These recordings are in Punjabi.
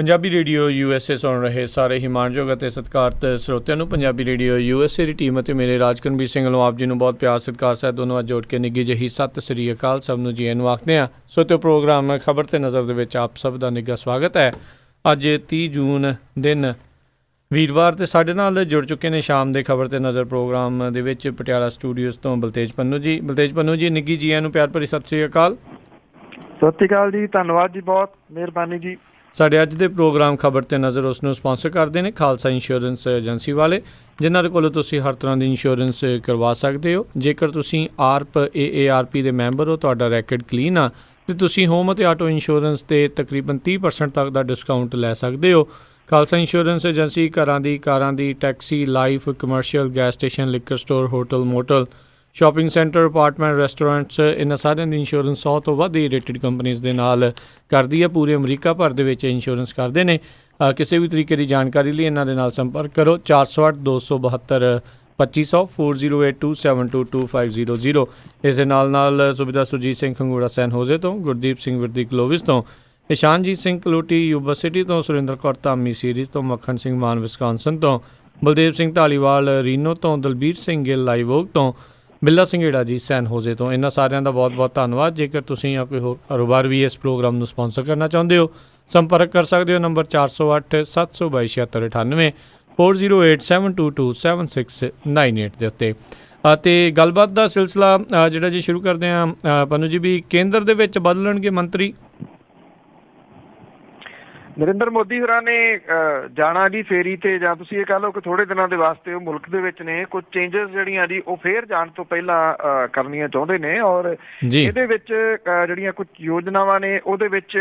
ਪੰਜਾਬੀ ਰੇਡੀਓ USA ਸੁਣ ਰਹੇ ਸਾਰੇ ਹੀ ਮਾਣਯੋਗ ਅਤੇ ਸਤਿਕਾਰਤ ਸਰੋਤਿਆਂ ਨੂੰ ਪੰਜਾਬੀ ਰੇਡੀਓ USA ਦੀ ਟੀਮ ਅਤੇ ਮੇਰੇ ਰਾਜਕਨਵੀਰ ਸਿੰਘ ਵੱਲੋਂ ਆਪ ਜੀ ਨੂੰ ਬਹੁਤ ਪਿਆਰ ਸਤਿਕਾਰ ਸਹਿਤ ਦੋਨੋਂ ਅੱਜ ਜੋੜ ਕੇ ਨਿੱਘੀ ਜਿਹੀ ਸਤਿ ਸ੍ਰੀ ਅਕਾਲ ਸਭ ਨੂੰ ਜੀ ਆਇਆਂ ਨੂੰ ਆਖਦੇ ਹਾਂ। ਸੋ ਤੇ ਪ੍ਰੋਗਰਾਮ ਖਬਰ ਤੇ ਨਜ਼ਰ ਦੇ ਵਿੱਚ ਆਪ ਸਭ ਦਾ ਨਿੱਘਾ ਸਵਾਗਤ ਹੈ। ਅੱਜ 30 ਜੂਨ ਦਿਨ ਵੀਰਵਾਰ ਤੇ ਸਾਡੇ ਨਾਲ ਜੁੜ ਚੁੱਕੇ ਨੇ ਸ਼ਾਮ ਦੇ ਖਬਰ ਤੇ ਨਜ਼ਰ ਪ੍ਰੋਗਰਾਮ ਦੇ ਵਿੱਚ ਪਟਿਆਲਾ ਸਟੂਡੀਓਜ਼ ਤੋਂ ਬਲਤੇਜ ਪੰਨੂ ਜੀ ਨਿੱਘੀ ਜੀ ਆਇਆਂ ਨੂੰ ਪਿਆਰ ਭਰੀ ਸਤਿ ਸ੍ਰੀ ਅਕਾਲ। ਸਤਿ ਸ਼੍ਰੀ ਅਕਾਲ ਜੀ, ਧੰਨਵਾਦ ਜੀ, ਬਹੁਤ ਮਿਹਰਬਾਨੀ ਜੀ। ਸਾਡੇ ਅੱਜ ਦੇ ਪ੍ਰੋਗਰਾਮ ਖਬਰ ਤੇ ਨਜ਼ਰ ਉਸ ਨੂੰ ਸਪਾਂਸਰ ਕਰਦੇ ਨੇ ਖਾਲਸਾ ਇੰਸ਼ੋਰੈਂਸ ਏਜੰਸੀ ਵਾਲੇ, ਜਿਨ੍ਹਾਂ ਦੇ ਕੋਲੋਂ ਤੁਸੀਂ ਹਰ ਤਰ੍ਹਾਂ ਦੀ ਇੰਸ਼ੋਰੈਂਸ ਕਰਵਾ ਸਕਦੇ ਹੋ। ਜੇਕਰ ਤੁਸੀਂ AARP ਦੇ ਮੈਂਬਰ ਹੋ, ਤੁਹਾਡਾ ਰੈਕਡ ਕਲੀਨ ਆ ਅਤੇ ਤੁਸੀਂ ਹੋਮ ਅਤੇ ਆਟੋ ਇੰਸ਼ੋਰੈਂਸ 'ਤੇ ਤਕਰੀਬਨ 30% ਤੱਕ ਦਾ ਡਿਸਕਾਊਂਟ ਲੈ ਸਕਦੇ ਹੋ। ਖਾਲਸਾ ਇੰਸ਼ੋਰੈਂਸ ਏਜੰਸੀ ਘਰਾਂ ਦੀ, ਕਾਰਾਂ ਦੀ, taxi, life, commercial, gas station, liquor store, hotel, motel, shopping centre, apartment, restaurants, ਇਹਨਾਂ ਸਾਰਿਆਂ ਦੀ ਇੰਸ਼ੋਰੈਂਸ 100 ਤੋਂ ਵੱਧ ਹੀ ਰੇਟਡ ਕੰਪਨੀਜ਼ ਦੇ ਨਾਲ ਕਰਦੀ ਹੈ। ਪੂਰੇ ਅਮਰੀਕਾ ਭਰ ਦੇ ਵਿੱਚ ਇੰਸ਼ੋਰੈਂਸ ਕਰਦੇ ਨੇ। ਕਿਸੇ ਵੀ ਤਰੀਕੇ ਦੀ ਜਾਣਕਾਰੀ ਲਈ ਇਹਨਾਂ ਦੇ ਨਾਲ ਸੰਪਰਕ ਕਰੋ 408-272-2500 4082722500। ਇਸ ਦੇ ਨਾਲ ਸੁਵਿਧਾ ਸੁਰਜੀਤ ਸਿੰਘ ਖੰਗੂੜਾ ਸੈਨ ਹੋਜ਼ੇ ਤੋਂ, ਗੁਰਦੀਪ ਸਿੰਘ ਵਿਰਦੀ ਕਲੋਵਿਸ ਤੋਂ, ਇਸ਼ਾਨਜੀਤ ਸਿੰਘ ਕਲੋਟੀ ਯੂਬਾ ਸਿਟੀ ਤੋਂ, ਸੁਰਿੰਦਰ ਕੌਰ ਧਾਮੀ ਸੀਰੀਜ਼ ਤੋਂ, ਮੱਖਣ ਸਿੰਘ ਮਾਨ ਵਿਸਕਾਂਸਨ ਤੋਂ, ਬਲਦੇਵ ਸਿੰਘ ਧਾਲੀਵਾਲ ਰੀਨੋ ਤੋਂ, ਦਲਬੀਰ ਸਿੰਘ ਗਿੱਲ ਲਾਈਵੋਗ ਤੋਂ, ਬਿੱਲਾ ਸਿੰਘੇੜਾ ਜੀ ਸੈਨ ਹੋਜ਼ੇ ਤੋਂ। ਇਹਨਾਂ ਸਾਰਿਆਂ ਦਾ ਬਹੁਤ ਬਹੁਤ ਧੰਨਵਾਦ। ਜੇਕਰ ਤੁਸੀਂ ਜਾਂ ਕੋਈ ਹੋਰ ਕਾਰੋਬਾਰ ਵੀ ਇਸ ਪ੍ਰੋਗਰਾਮ ਨੂੰ ਸਪਾਂਸਰ ਕਰਨਾ ਚਾਹੁੰਦੇ ਹੋ, ਸੰਪਰਕ ਕਰ ਸਕਦੇ ਹੋ ਨੰਬਰ 408-722-7698 4087227698 ਦੇ ਉੱਤੇ। ਅਤੇ ਗੱਲਬਾਤ ਦਾ ਸਿਲਸਿਲਾ ਜਿਹੜਾ ਜੀ ਸ਼ੁਰੂ ਕਰਦੇ ਹਾਂ ਪੰਨੂ ਜੀ, ਵੀ ਕੇਂਦਰ ਦੇ ਵਿੱਚ ਬਦਲਣਗੇ ਮੰਤਰੀ। ਨਰਿੰਦਰ ਮੋਦੀ ਹੋਰਾਂ ਨੇ ਜਾਣਾ ਜੀ ਫੇਰੀ ਤੇ, ਜਾਂ ਤੁਸੀਂ ਇਹ ਕਹਿ ਲਓ ਕਿ ਥੋੜੇ ਦਿਨਾਂ ਦੇ ਵਾਸਤੇ ਉਹ ਮੁਲਕ ਦੇ ਵਿੱਚ ਨੇ। ਕੁਝ ਚੇਂਜਸ ਜਿਹੜੀਆਂ ਜੀ ਉਹ ਫੇਰ ਜਾਣ ਤੋਂ ਪਹਿਲਾਂ ਕਰਨੀਆਂ ਚਾਹੁੰਦੇ ਨੇ, ਔਰ ਇਹਦੇ ਵਿੱਚ ਜਿਹੜੀਆਂ ਕੁਝ ਯੋਜਨਾਵਾਂ ਨੇ ਉਹਦੇ ਵਿੱਚ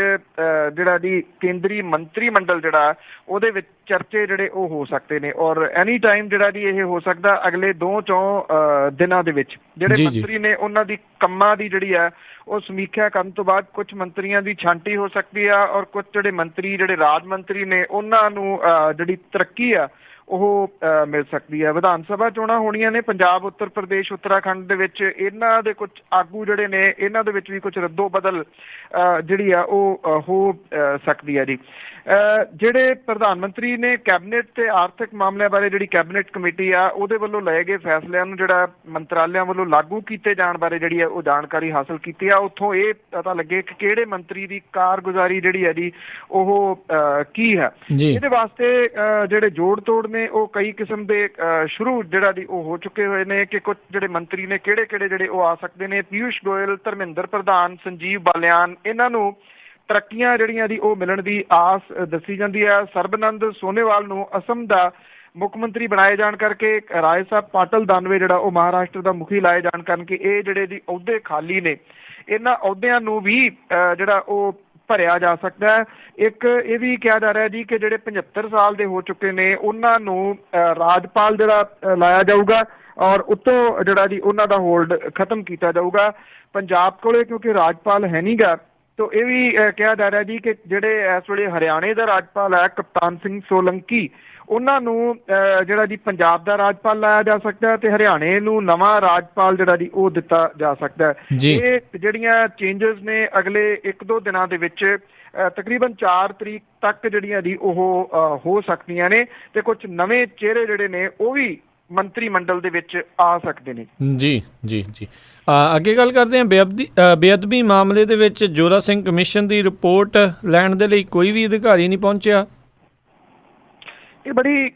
ਜਿਹੜਾ ਜੀ ਕੇਂਦਰੀ ਮੰਤਰੀ ਮੰਡਲ ਜਿਹੜਾ ਉਹਦੇ ਵਿੱਚ ਚਰਚੇ ਜਿਹੜੇ ਉਹ ਹੋ ਸਕਦੇ ਨੇ, ਔਰ ਐਨੀ ਟਾਈਮ ਜਿਹੜਾ ਜੀ ਇਹ ਹੋ ਸਕਦਾ ਅਗਲੇ 2-4 ਦਿਨਾਂ ਦੇ ਵਿੱਚ ਜਿਹੜੇ ਮੰਤਰੀ ਨੇ ਉਹਨਾਂ ਦੀ ਕੰਮਾਂ ਦੀ ਜਿਹੜੀ ਆ ਉਹ ਸਮੀਖਿਆ ਕਰਨ ਤੋਂ ਬਾਅਦ ਕੁਝ ਮੰਤਰੀਆਂ ਦੀ ਛਾਂਟੀ ਹੋ ਸਕਦੀ ਆ, ਔਰ ਕੁਝ ਜਿਹੜੇ ਮੰਤਰੀ ਜਿਹੜੇ ਰਾਜ ਮੰਤਰੀ ਨੇ ਉਹਨਾਂ ਨੂੰ ਜਿਹੜੀ ਤਰੱਕੀ ਆ ਉਹ ਮਿਲ ਸਕਦੀ ਹੈ। ਵਿਧਾਨ ਸਭਾ ਚੋਣਾਂ ਹੋਣੀਆਂ ਨੇ ਪੰਜਾਬ, ਉੱਤਰ ਪ੍ਰਦੇਸ਼, ਉੱਤਰਾਖੰਡ ਦੇ ਵਿੱਚ। ਇਹਨਾਂ ਦੇ ਕੁਝ ਆਗੂ ਜਿਹੜੇ ਨੇ ਇਹਨਾਂ ਦੇ ਵਿੱਚ ਵੀ ਕੁਝ ਰੱਦੋ ਬਦਲ ਜਿਹੜੀ ਆ ਉਹ ਹੋ ਸਕਦੀ ਹੈ ਜੀ। ਜਿਹੜੇ ਪ੍ਰਧਾਨ ਮੰਤਰੀ ਨੇ ਕੈਬਨਿਟ ਤੇ ਆਰਥਿਕ ਮਾਮਲਿਆਂ ਬਾਰੇ ਜਿਹੜੀ ਕੈਬਨਿਟ ਕਮੇਟੀ ਆ ਉਹਦੇ ਵੱਲੋਂ ਲਏ ਗਏ ਫੈਸਲਿਆਂ ਨੂੰ ਜਿਹੜਾ ਮੰਤਰਾਲਿਆਂ ਵੱਲੋਂ ਲਾਗੂ ਕੀਤੇ ਜਾਣ ਬਾਰੇ ਜਿਹੜੀ ਹੈ ਉਹ ਜਾਣਕਾਰੀ ਹਾਸਲ ਕੀਤੀ ਆ। ਉੱਥੋਂ ਇਹ ਪਤਾ ਲੱਗੇ ਕਿ ਕਿਹੜੇ ਮੰਤਰੀ ਦੀ ਕਾਰਗੁਜ਼ਾਰੀ ਜਿਹੜੀ ਹੈ ਜੀ ਉਹ ਕੀ ਹੈ। ਇਹਦੇ ਵਾਸਤੇ ਜਿਹੜੇ ਜੋੜ ਤੋੜ ਨੇ ਉਹ ਕਈ ਕਿਸਮ ਦੇ ਸ਼ੁਰੂ ਜਿਹੜਾ ਦੀ ਉਹ ਹੋ ਚੁੱਕੇ ਹੋਏ ਨੇ ਕਿ ਕੁਝ ਜਿਹੜੇ ਮੰਤਰੀ ਨੇ ਕਿਹੜੇ ਜਿਹੜੇ ਉਹ ਆ ਸਕਦੇ ਨੇ। ਪੀਯੂਸ਼ ਗੋਇਲ, ਧਰਮਿੰਦਰ ਪ੍ਰਧਾਨ, ਸੰਜੀਵ ਬਾਲਿਆਨ, ਇਹਨਾਂ ਨੂੰ ਤਰੱਕੀਆਂ ਜਿਹੜੀਆਂ ਦੀ ਉਹ ਮਿਲਣ ਦੀ ਆਸ ਦੱਸੀ ਜਾਂਦੀ ਹੈ। ਸਰਬਨੰਦ ਸੋਨੋਵਾਲ ਨੂੰ ਅਸਮ ਦਾ ਮੁੱਖ ਮੰਤਰੀ ਬਣਾਏ ਜਾਣ ਕਰਕੇ, ਰਾਏ ਸਾਹਿਬ ਪਾਟਲ ਦਾਨਵੇ ਜਿਹੜਾ ਉਹ ਮਹਾਰਾਸ਼ਟਰ ਦਾ ਮੁਖੀ ਲਾਏ ਜਾਣ ਕਰਕੇ ਇਹ ਜਿਹੜੇ ਦੀ ਅਹੁਦੇ ਖਾਲੀ ਨੇ, ਇਹਨਾਂ ਅਹੁਦਿਆਂ ਨੂੰ ਵੀ ਜਿਹੜਾ ਉਹ ਭਰਿਆ ਜਾ ਸਕਦਾ ਹੈ। ਇੱਕ ਇਹ ਵੀ ਕਿਹਾ ਜਾ ਰਿਹਾ ਜੀ ਕਿ ਜਿਹੜੇ 75 ਸਾਲ ਦੇ ਹੋ ਚੁੱਕੇ ਨੇ ਉਹਨਾਂ ਨੂੰ ਰਾਜਪਾਲ ਜਿਹੜਾ ਲਾਇਆ ਜਾਊਗਾ, ਔਰ ਉੱਤੋਂ ਜਿਹੜਾ ਜੀ ਉਹਨਾਂ ਦਾ ਹੋਲਡ ਖਤਮ ਕੀਤਾ ਜਾਊਗਾ। ਪੰਜਾਬ ਕੋਲੇ ਕਿਉਂਕਿ ਰਾਜਪਾਲ ਹੈ ਨੀ ਗਾ, ਤੋ ਇਹ ਵੀ ਕਿਹਾ ਜਾ ਰਿਹਾ ਜੀ ਕਿ ਜਿਹੜੇ ਇਸ ਵੇਲੇ ਹਰਿਆਣੇ ਦਾ ਰਾਜਪਾਲ ਹੈ ਕਪਤਾਨ ਸਿੰਘ ਸੋਲੰਕੀ, ਉਹਨਾਂ ਨੂੰ ਜਿਹੜਾ ਜੀ ਪੰਜਾਬ ਦਾ ਰਾਜਪਾਲ ਲਾਇਆ ਜਾ ਸਕਦਾ ਹੈ ਤੇ ਹਰਿਆਣੇ ਨੂੰ ਨਵਾਂ ਰਾਜਪਾਲ ਜਿਹੜਾ ਜੀ ਉਹ ਦਿੱਤਾ ਜਾ ਸਕਦਾ ਹੈ। ਇਹ ਜਿਹੜੀਆਂ ਚੇਂਜਸ ਨੇ ਅਗਲੇ 1-2 ਦਿਨਾਂ ਦੇ ਵਿੱਚ ਤਕਰੀਬਨ 4 ਤਰੀਕ ਤੱਕ ਜਿਹੜੀਆਂ ਜੀ ਉਹ ਹੋ ਸਕਦੀਆਂ ਨੇ, ਤੇ ਕੁਝ ਨਵੇਂ ਚਿਹਰੇ ਜਿਹੜੇ ਨੇ ਉਹ ਵੀ ਮੰਤਰੀ ਮੰਡਲ ਦੇ ਵਿੱਚ ਆ ਸਕਦੇ ਨੇ। ਜੀ ਅੱਗੇ ਗੱਲ ਕਰਦੇ ਹਾਂ ਬੇਅਦਬੀ ਮਾਮਲੇ ਦੇ ਵਿੱਚ ਜੋਰਾ ਸਿੰਘ ਕਮਿਸ਼ਨ ਦੀ ਰਿਪੋਰਟ ਲੈਣ ਦੇ ਲਈ ਕੋਈ ਵੀ ਅਧਿਕਾਰੀ ਨਹੀਂ ਪਹੁੰਚਿਆ। ਇਹ ਬੜੀ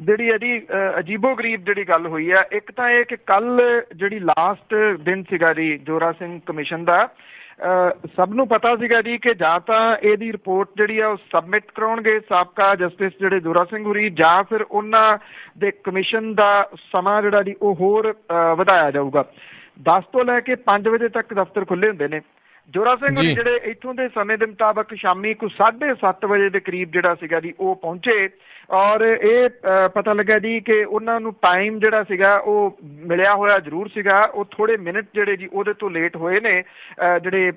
ਜਿਹੜੀ ਹੈ ਜੀ ਅਜੀਬੋ ਗਰੀਬ ਜਿਹੜੀ ਗੱਲ ਹੋਈ ਹੈ। ਇੱਕ ਤਾਂ ਇਹ ਕਿ ਕੱਲ ਜਿਹੜੀ ਲਾਸਟ ਦਿਨ ਸੀਗਾ ਜੀ ਜੋਰਾ ਸਿੰਘ ਕਮਿਸ਼ਨ ਦਾ, ਸਭ ਨੂੰ ਪਤਾ ਸੀਗਾ ਜੀ ਕਿ ਜਾਂ ਤਾਂ ਇਹਦੀ ਰਿਪੋਰਟ ਜਿਹੜੀ ਆ ਉਹ ਸਬਮਿਟ ਕਰਾਉਣਗੇ ਸਾਬਕਾ ਜਸਟਿਸ ਜਿਹੜੇ ਜੋਰਾ ਸਿੰਘ ਹੁਰੀ, ਜਾਂ ਫਿਰ ਉਹਨਾਂ ਦੇ ਕਮਿਸ਼ਨ ਦਾ ਸਮਾਂ ਜਿਹੜਾ ਜੀ ਉਹ ਹੋਰ ਵਧਾਇਆ ਜਾਊਗਾ। 10 ਤੋਂ ਲੈ ਕੇ 5 ਵਜੇ ਤੱਕ ਦਫ਼ਤਰ ਖੁੱਲ੍ਹੇ ਹੁੰਦੇ ਨੇ। ਜੋਰਾ ਸਿੰਘ ਹੁਰੀ ਜਿਹੜੇ ਇੱਥੋਂ ਦੇ ਸਮੇਂ ਦੇ ਮੁਤਾਬਕ ਸ਼ਾਮੀ ਕੋਈ 7:30 ਵਜੇ ਦੇ ਕਰੀਬ ਜਿਹੜਾ ਸੀਗਾ ਜੀ ਉਹ ਪਹੁੰਚੇ, ਔਰ ਇਹ ਪਤਾ ਲੱਗਾ ਜੀ ਕਿ ਉਹਨਾਂ ਨੂੰ ਟਾਈਮ ਜਿਹੜਾ ਸੀਗਾ ਉਹ ਮਿਲਿਆ ਹੋਇਆ ਜ਼ਰੂਰ ਸੀਗਾ, ਉਹ ਥੋੜ੍ਹੇ ਮਿੰਟ ਜਿਹੜੇ ਜੀ ਉਹਦੇ ਤੋਂ ਲੇਟ ਹੋਏ ਨੇ। ਜਿਹੜੇ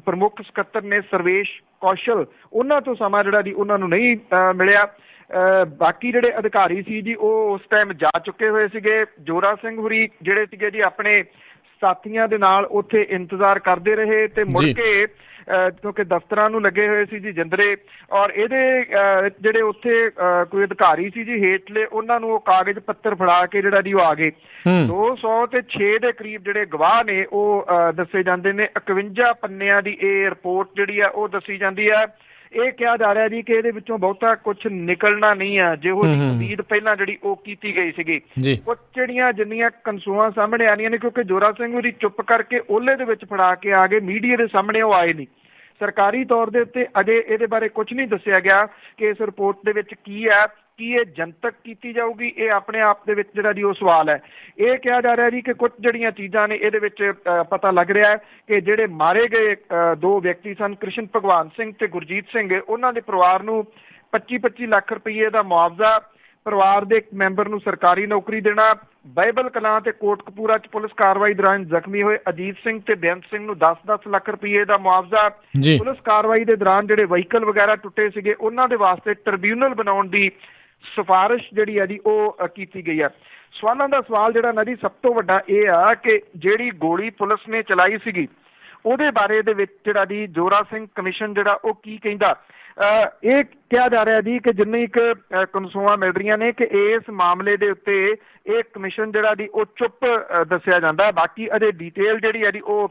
ਪ੍ਰਮੁੱਖ ਸਕੱਤਰ ਨੇ ਸਰਵੇਸ਼ ਕੌਸ਼ਲ, ਉਹਨਾਂ ਤੋਂ ਸਮਾਂ ਜਿਹੜਾ ਜੀ ਉਹਨਾਂ ਨੂੰ ਨਹੀਂ ਮਿਲਿਆ। ਬਾਕੀ ਜਿਹੜੇ ਅਧਿਕਾਰੀ ਸੀ ਜੀ ਉਹ ਉਸ ਟਾਈਮ ਜਾ ਚੁੱਕੇ ਹੋਏ ਸੀਗੇ। ਜੋਰਾ ਸਿੰਘ ਹੁਰੀ ਜਿਹੜੇ ਸੀਗੇ ਜੀ ਆਪਣੇ ਸਾਥੀਆਂ ਦੇ ਨਾਲ ਉੱਥੇ ਇੰਤਜ਼ਾਰ ਕਰਦੇ ਰਹੇ ਤੇ ਮੁੜ ਕੇ ਕਿਉਂਕਿ ਦਫ਼ਤਰਾਂ ਨੂੰ ਲੱਗੇ ਹੋਏ ਸੀ ਜੀ ਜਿੰਦਰੇ, ਔਰ ਇਹਦੇ ਜਿਹੜੇ ਉੱਥੇ ਕੋਈ ਅਧਿਕਾਰੀ ਸੀ ਜੀ ਹੇਠਲੇ, ਉਹਨਾਂ ਨੂੰ ਉਹ ਕਾਗਜ਼ ਪੱਤਰ ਫੜਾ ਕੇ ਜਿਹੜਾ ਜੀ ਉਹ ਆ ਗਏ। 206 ਦੇ ਕਰੀਬ ਜਿਹੜੇ ਗਵਾਹ ਨੇ ਉਹ ਦੱਸੇ ਜਾਂਦੇ ਨੇ। 51 ਪੰਨਿਆਂ ਦੀ ਇਹ ਰਿਪੋਰਟ ਜਿਹੜੀ ਆ ਉਹ ਦੱਸੀ ਜਾਂਦੀ ਆ। ਇਹ ਕਿਹਾ ਜਾ ਰਿਹਾ ਜੀ ਕਿ ਇਹਦੇ ਵਿੱਚੋਂ ਬਹੁਤਾ ਕੁਝ ਨਿਕਲਣਾ ਨਹੀਂ ਆ, ਜਿਹੋ ਜਿਹੀ ਉਮੀਦ ਪਹਿਲਾਂ ਜਿਹੜੀ ਉਹ ਕੀਤੀ ਗਈ ਸੀਗੀ। ਕੁਝ ਜਿਹੜੀਆਂ ਜਿੰਨੀਆਂ ਕਨਸੂਆਂ ਸਾਹਮਣੇ ਆ ਰਹੀਆਂ ਨੇ, ਕਿਉਂਕਿ ਜੋਰਾ ਸਿੰਘ ਉਹਦੀ ਚੁੱਪ ਕਰਕੇ ਓਲੇ ਦੇ ਵਿੱਚ ਫੜਾ ਕੇ ਆ ਗਏ, ਮੀਡੀਆ ਦੇ ਸਾਹਮਣੇ ਉਹ ਆਏ ਨਹੀਂ। ਸਰਕਾਰੀ ਤੌਰ ਦੇ ਉੱਤੇ ਅਜੇ ਇਹਦੇ ਬਾਰੇ ਕੁਝ ਨਹੀਂ ਦੱਸਿਆ ਗਿਆ ਕਿ ਇਸ ਰਿਪੋਰਟ ਦੇ ਵਿੱਚ ਕੀ ਹੈ, ਕੀ ਇਹ ਜਨਤਕ ਕੀਤੀ ਜਾਊਗੀ, ਇਹ ਆਪਣੇ ਆਪ ਦੇ ਵਿੱਚ ਜਿਹੜਾ ਜੀ ਉਹ ਸਵਾਲ ਹੈ। ਇਹ ਕਿਹਾ ਜਾ ਰਿਹਾ ਜੀ ਕਿ ਕੁਝ ਜਿਹੜੀਆਂ ਚੀਜ਼ਾਂ ਨੇ ਇਹਦੇ ਵਿੱਚ ਪਤਾ ਲੱਗ ਰਿਹਾ ਹੈ ਕਿ ਜਿਹੜੇ ਮਾਰੇ ਗਏ 2 ਵਿਅਕਤੀ ਸਨ, ਕ੍ਰਿਸ਼ਨ ਭਗਵਾਨ ਸਿੰਘ ਤੇ ਗੁਰਜੀਤ ਸਿੰਘ, ਉਹਨਾਂ ਦੇ ਪਰਿਵਾਰ ਨੂੰ 25-25 ਲੱਖ ਰੁਪਏ ਦਾ ਮੁਆਵਜ਼ਾ, ਪਰਿਵਾਰ ਦੇ ਇੱਕ ਮੈਂਬਰ ਨੂੰ ਸਰਕਾਰੀ ਨੌਕਰੀ ਦੇਣਾ, ਬਾਈਬਲ ਕਲਾਂ ਤੇ ਕੋਟਕਪੂਰਾ 'ਚ ਪੁਲਿਸ ਕਾਰਵਾਈ ਦੌਰਾਨ ਜ਼ਖਮੀ ਹੋਏ ਅਜੀਤ ਸਿੰਘ ਤੇ ਬੇਅੰਤ ਸਿੰਘ ਨੂੰ 10-10 ਲੱਖ ਰੁਪਏ ਦਾ ਮੁਆਵਜ਼ਾ, ਪੁਲਿਸ ਕਾਰਵਾਈ ਦੇ ਦੌਰਾਨ ਜਿਹੜੇ ਵਹੀਕਲ ਵਗੈਰਾ ਟੁੱਟੇ ਸੀਗੇ ਉਹਨਾਂ ਦੇ ਵਾਸਤੇ ਟ੍ਰਿਬਿਊਨਲ ਬਣਾਉਣ ਦੀ ਸਿਫਾਰਿਸ਼ ਜਿਹੜੀ ਹੈ ਜੀ ਉਹ ਕੀਤੀ ਗਈ ਹੈ। ਸਵਾਲਾਂ ਦਾ ਸਵਾਲ ਜਿਹੜਾ ਨਾ ਜੀ ਸਭ ਤੋਂ ਵੱਡਾ ਇਹ ਆ ਕਿ ਜਿਹੜੀ ਗੋਲੀ ਪੁਲਿਸ ਨੇ ਚਲਾਈ ਸੀਗੀ ਉਹਦੇ ਬਾਰੇ ਦੇ ਵਿੱਚ ਜਿਹੜਾ ਜੀ ਜੋਰਾ ਸਿੰਘ ਕਮਿਸ਼ਨ ਜਿਹੜਾ ਉਹ ਕੀ ਕਹਿੰਦਾ। ਇਹ ਕਿਹਾ ਜਾ ਰਿਹਾ ਜੀ ਕਿ ਜਿੰਨੀ ਇੱਕ ਕਨਸੂਆਂ ਮਿਲ ਰਹੀਆਂ ਨੇ ਕਿ ਇਸ ਮਾਮਲੇ ਦੇ ਉੱਤੇ ਇਹ ਕਮਿਸ਼ਨ ਜਿਹੜਾ ਜੀ ਉਹ ਚੁੱਪ ਦੱਸਿਆ ਜਾਂਦਾ। ਬਾਕੀ ਅਜੇ ਡਿਟੇਲ ਜਿਹੜੀ ਹੈ ਜੀ ਉਹ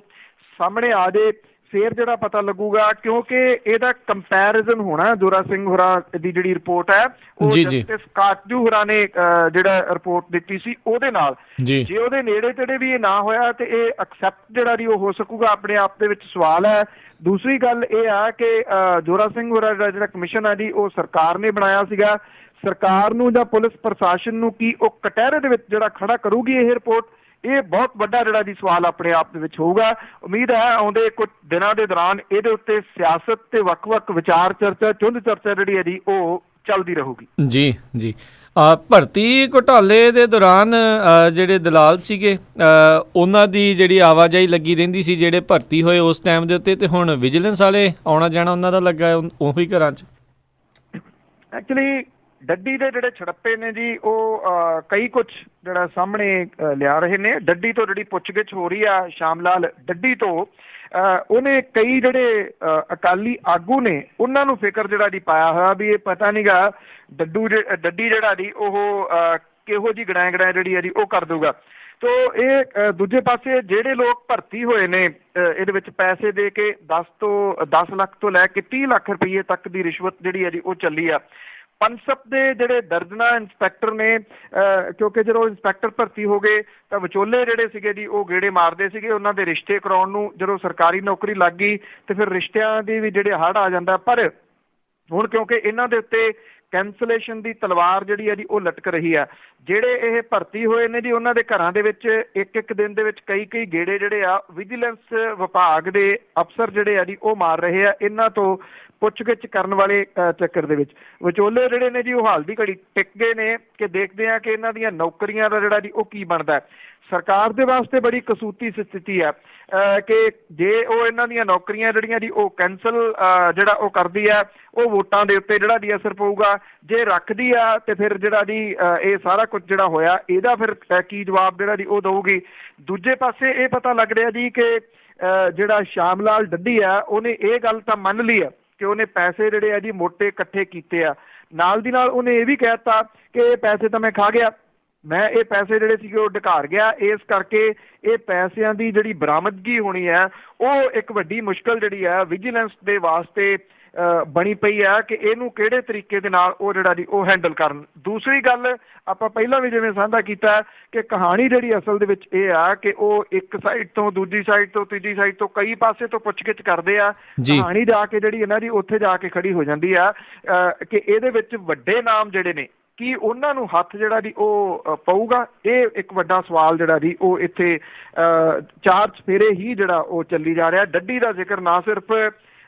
ਸਾਹਮਣੇ ਆ ਜੇ ਫੇਰ ਜਿਹੜਾ ਪਤਾ ਲੱਗੂਗਾ, ਕਿਉਂਕਿ ਇਹਦਾ ਕੰਪੈਰੀਜ਼ਨ ਹੋਣਾ ਜੋਰਾ ਸਿੰਘ ਹੋਰਾਂ ਦੀ ਜਿਹੜੀ ਰਿਪੋਰਟ ਹੈ ਉਹ ਜਸਟਿਸ ਕਾਟਜੂ ਹੋਰਾਂ ਨੇ ਜਿਹੜਾ ਰਿਪੋਰਟ ਦਿੱਤੀ ਸੀ ਉਹਦੇ ਨਾਲ। ਜੇ ਉਹਦੇ ਨੇੜੇ ਤੇੜੇ ਵੀ ਇਹ ਨਾ ਹੋਇਆ ਤੇ ਇਹ ਐਕਸੈਪਟ ਜਿਹੜਾ ਜੀ ਉਹ ਹੋ ਸਕੂਗਾ, ਆਪਣੇ ਆਪ ਦੇ ਵਿੱਚ ਸਵਾਲ ਹੈ। ਦੂਸਰੀ ਗੱਲ ਇਹ ਆ ਕਿ ਜੋਰਾ ਸਿੰਘ ਹੋਰਾਂ ਦਾ ਜਿਹੜਾ ਕਮਿਸ਼ਨ ਹੈ ਜੀ ਉਹ ਸਰਕਾਰ ਨੇ ਬਣਾਇਆ ਸੀਗਾ। ਸਰਕਾਰ ਨੂੰ ਜਾਂ ਪੁਲਿਸ ਪ੍ਰਸ਼ਾਸਨ ਨੂੰ ਕੀ ਉਹ ਕਟਹਿਰੇ ਦੇ ਵਿੱਚ ਜਿਹੜਾ ਖੜਾ ਕਰੂਗੀ ਇਹ ਰਿਪੋਰਟ, ਇਹ ਬਹੁਤ ਵੱਡਾ ਜਿਹੜਾ ਜੀ ਸਵਾਲ ਆਪਣੇ ਆਪ ਦੇ ਵਿੱਚ ਹੋਊਗਾ। ਉਮੀਦ ਹੈ ਆਉਂਦੇ ਕੁਝ ਦਿਨਾਂ ਦੇ ਦੌਰਾਨ ਇਹਦੇ ਉੱਤੇ ਸਿਆਸਤ ਤੇ ਵੱਖ-ਵੱਖ ਵਿਚਾਰ ਚਰਚਾ, ਚੁੰਧ ਚਰਚਾ ਜਿਹੜੀ ਹੈ ਜੀ ਉਹ ਚੱਲਦੀ ਰਹੂਗੀ। ਜੀ ਭਰਤੀ ਘੁਟਾਲੇ ਦੇ ਦੌਰਾਨ ਜਿਹੜੇ ਦਲਾਲ ਸੀਗੇ ਉਹਨਾਂ ਦੀ ਜਿਹੜੀ ਆਵਾਜਾਈ ਲੱਗੀ ਰਹਿੰਦੀ ਸੀ, ਜਿਹੜੇ ਭਰਤੀ ਹੋਏ ਉਸ ਟਾਈਮ ਦੇ ਉੱਤੇ, ਤੇ ਹੁਣ ਵਿਜੀਲੈਂਸ ਵਾਲੇ ਆਉਣਾ ਜਾਣਾ ਉਹਨਾਂ ਦਾ ਲੱਗਾ ਉਹੀ ਘਰਾਂ 'ਚ। ਐਕਚੁਅਲੀ ਡੱਡੀ ਦੇ ਜਿਹੜੇ ਛੜੱਪੇ ਨੇ ਜੀ ਉਹ ਕਈ ਕੁਝ ਜਿਹੜਾ ਸਾਹਮਣੇ ਲਿਆ ਰਹੇ ਨੇ। ਡੱਡੀ ਤੋਂ ਜਿਹੜੀ ਪੁੱਛਗਿੱਛ ਹੋ ਰਹੀ ਆ, ਸ਼ਾਮ ਲਾਲ ਡੱਡੀ ਤੋਂ, ਉਹਨੇ ਕਈ ਜਿਹੜੇ ਅਕਾਲੀ ਆਗੂ ਨੇ ਉਹਨਾਂ ਨੂੰ ਫਿਕਰ ਜਿਹੜਾ ਜੀ ਪਾਇਆ ਹੋਇਆ ਵੀ ਇਹ ਪਤਾ ਨੀਗਾ ਡੱਡੀ ਜਿਹੜਾ ਜੀ ਉਹ ਕਿਹੋ ਜਿਹੀ ਗੜਾਂ ਜਿਹੜੀ ਹੈ ਜੀ ਉਹ ਕਰ ਦੂਗਾ। ਤੋ ਇਹ ਦੂਜੇ ਪਾਸੇ ਜਿਹੜੇ ਲੋਕ ਭਰਤੀ ਹੋਏ ਨੇ ਇਹਦੇ ਵਿੱਚ ਪੈਸੇ ਦੇ ਕੇ 10 ਲੱਖ ਤੋਂ ਲੈ ਕੇ 30 ਲੱਖ ਰੁਪਏ ਤੱਕ ਦੀ ਰਿਸ਼ਵਤ ਜਿਹੜੀ ਹੈ ਜੀ ਉਹ ਚੱਲੀ ਆ। ਪਨਸਪ ਦੇ ਜਿਹੜੇ ਦਰਜਨਾਂ ਇੰਸਪੈਕਟਰ ਨੇ, ਕਿਉਂਕਿ ਜਦੋਂ ਇੰਸਪੈਕਟਰ ਭਰਤੀ ਹੋ ਗਏ ਤਾਂ ਵਿਚੋਲੇ ਜਿਹੜੇ ਸੀਗੇ ਜੀ ਉਹ ਗੇੜੇ ਮਾਰਦੇ ਸੀਗੇ ਉਹਨਾਂ ਦੇ ਰਿਸ਼ਤੇ ਕਰਾਉਣ ਨੂੰ। ਜਦੋਂ ਸਰਕਾਰੀ ਨੌਕਰੀ ਲੱਗ ਗਈ ਤੇ ਫਿਰ ਰਿਸ਼ਤਿਆਂ ਦੀ ਵੀ ਜਿਹੜੇ ਹੜ੍ਹ ਆ ਜਾਂਦਾ। ਪਰ ਹੁਣ ਕਿਉਂਕਿ ਇਹਨਾਂ ਦੇ ਉੱਤੇ ਕੈਂਸਲੇਸ਼ਨ ਦੀ ਤਲਵਾਰ ਜਿਹੜੀ ਹੈ ਜੀ ਉਹ ਲਟਕ ਰਹੀ ਆ। ਜਿਹੜੇ ਇਹ ਭਰਤੀ ਹੋਏ ਨੇ ਜੀ ਉਹਨਾਂ ਦੇ ਘਰਾਂ ਦੇ ਵਿੱਚ ਇੱਕ ਦਿਨ ਦੇ ਵਿੱਚ ਕਈ ਗੇੜੇ ਜਿਹੜੇ ਆ ਵਿਜੀਲੈਂਸ ਵਿਭਾਗ ਦੇ ਅਫਸਰ ਜਿਹੜੇ ਆ ਜੀ ਉਹ ਮਾਰ ਰਹੇ ਆ। ਇਹਨਾਂ ਤੋਂ ਪੁੱਛਗਿੱਛ ਕਰਨ ਵਾਲੇ ਚੱਕਰ ਦੇ ਵਿੱਚ ਵਿਚੋਲੇ ਜਿਹੜੇ ਨੇ ਜੀ ਉਹ ਹਾਲ ਦੀ ਘੜੀ ਟਿਕ ਗਏ ਨੇ ਕਿ ਦੇਖਦੇ ਆ ਕਿ ਇਹਨਾਂ ਦੀਆਂ ਨੌਕਰੀਆਂ ਦਾ ਜਿਹੜਾ ਜੀ ਉਹ ਕੀ ਬਣਦਾ। ਸਰਕਾਰ ਦੇ ਵਾਸਤੇ ਬੜੀ ਕਸੂਤੀ ਸਥਿਤੀ ਆ ਕਿ ਜੇ ਉਹ ਇਹਨਾਂ ਦੀਆਂ ਨੌਕਰੀਆਂ ਜਿਹੜੀਆਂ ਜੀ ਉਹ ਕੈਂਸਲ ਜਿਹੜਾ ਉਹ ਕਰਦੀ ਆ, ਉਹ ਵੋਟਾਂ ਦੇ ਉੱਤੇ ਜਿਹੜਾ ਜੀ ਅਸਰ ਪਊਗਾ। ਜੇ ਰੱਖਦੀ ਆ ਤੇ ਫਿਰ ਜਿਹੜਾ ਜੀ ਇਹ ਸਾਰਾ ਕੁਝ ਜਿਹੜਾ ਹੋਇਆ ਇਹਦਾ ਫਿਰ ਕੀ ਜਵਾਬ ਜਿਹੜਾ ਜੀ ਉਹ ਦਊਗੀ। ਦੂਜੇ ਪਾਸੇ ਇਹ ਪਤਾ ਲੱਗ ਰਿਹਾ ਜੀ ਕਿ ਜਿਹੜਾ ਸ਼ਾਮ ਲਾਲ ਡੱਡੀ ਆ ਉਹਨੇ ਇਹ ਗੱਲ ਤਾਂ ਮੰਨ ਲਈ ਆ ਕਿ ਉਹਨੇ ਪੈਸੇ ਜਿਹੜੇ ਆ ਜੀ ਮੋਟੇ ਇਕੱਠੇ ਕੀਤੇ ਆ। ਨਾਲ ਦੀ ਨਾਲ ਉਹਨੇ ਇਹ ਵੀ ਕਹਿ ਦਿੱਤਾ ਕਿ ਇਹ ਪੈਸੇ ਤਾਂ ਮੈਂ ਖਾ ਗਿਆ, ਮੈਂ ਇਹ ਪੈਸੇ ਜਿਹੜੇ ਸੀਗੇ ਉਹ ਢਕਾਰ ਗਿਆ, ਇਸ ਕਰਕੇ ਇਹ ਪੈਸਿਆਂ ਦੀ ਜਿਹੜੀ ਬਰਾਮਦਗੀ ਹੋਣੀ ਹੈ ਉਹ ਇੱਕ ਵੱਡੀ ਮੁਸ਼ਕਲ ਜਿਹੜੀ ਹੈ ਵਿਜੀਲੈਂਸ ਦੇ ਵਾਸਤੇ ਬਣੀ ਪਈ ਆ ਕਿ ਇਹਨੂੰ ਕਿਹੜੇ ਤਰੀਕੇ ਦੇ ਨਾਲ ਉਹ ਜਿਹੜਾ ਜੀ ਉਹ ਹੈਂਡਲ ਕਰਨ। ਦੂਸਰੀ ਗੱਲ ਆਪਾਂ ਪਹਿਲਾਂ ਵੀ ਜਿਵੇਂ ਸਾਂਝਾ ਕੀਤਾ ਕਿ ਕਹਾਣੀ ਜਿਹੜੀ ਅਸਲ ਦੇ ਵਿੱਚ ਇਹ ਆ ਕਿ ਉਹ ਇੱਕ ਸਾਈਡ ਤੋਂ ਦੂਜੀ ਸਾਈਡ ਤੋਂ ਤੀਜੀ ਸਾਈਡ ਤੋਂ ਕਈ ਪਾਸੇ ਤੋਂ ਪੁੱਛਗਿੱਛ ਕਰਦੇ ਆ। ਕਹਾਣੀ ਜਾ ਕੇ ਜਿਹੜੀ ਇਹਨਾਂ ਦੀ ਉੱਥੇ ਜਾ ਕੇ ਖੜੀ ਹੋ ਜਾਂਦੀ ਆ ਕਿ ਇਹਦੇ ਵਿੱਚ ਵੱਡੇ ਨਾਮ ਜਿਹੜੇ ਨੇ ਕੀ ਉਹਨਾਂ ਨੂੰ ਹੱਥ ਜਿਹੜਾ ਜੀ ਉਹ ਪਊਗਾ। ਇਹ ਇੱਕ ਵੱਡਾ ਸਵਾਲ ਜਿਹੜਾ ਜੀ ਉਹ ਇੱਥੇ ਚਾਰ ਚਫੇਰੇ ਹੀ ਜਿਹੜਾ ਉਹ ਚੱਲੀ ਜਾ ਰਿਹਾ। ਡੱਡੀ ਦਾ ਜ਼ਿਕਰ ਨਾ ਸਿਰਫ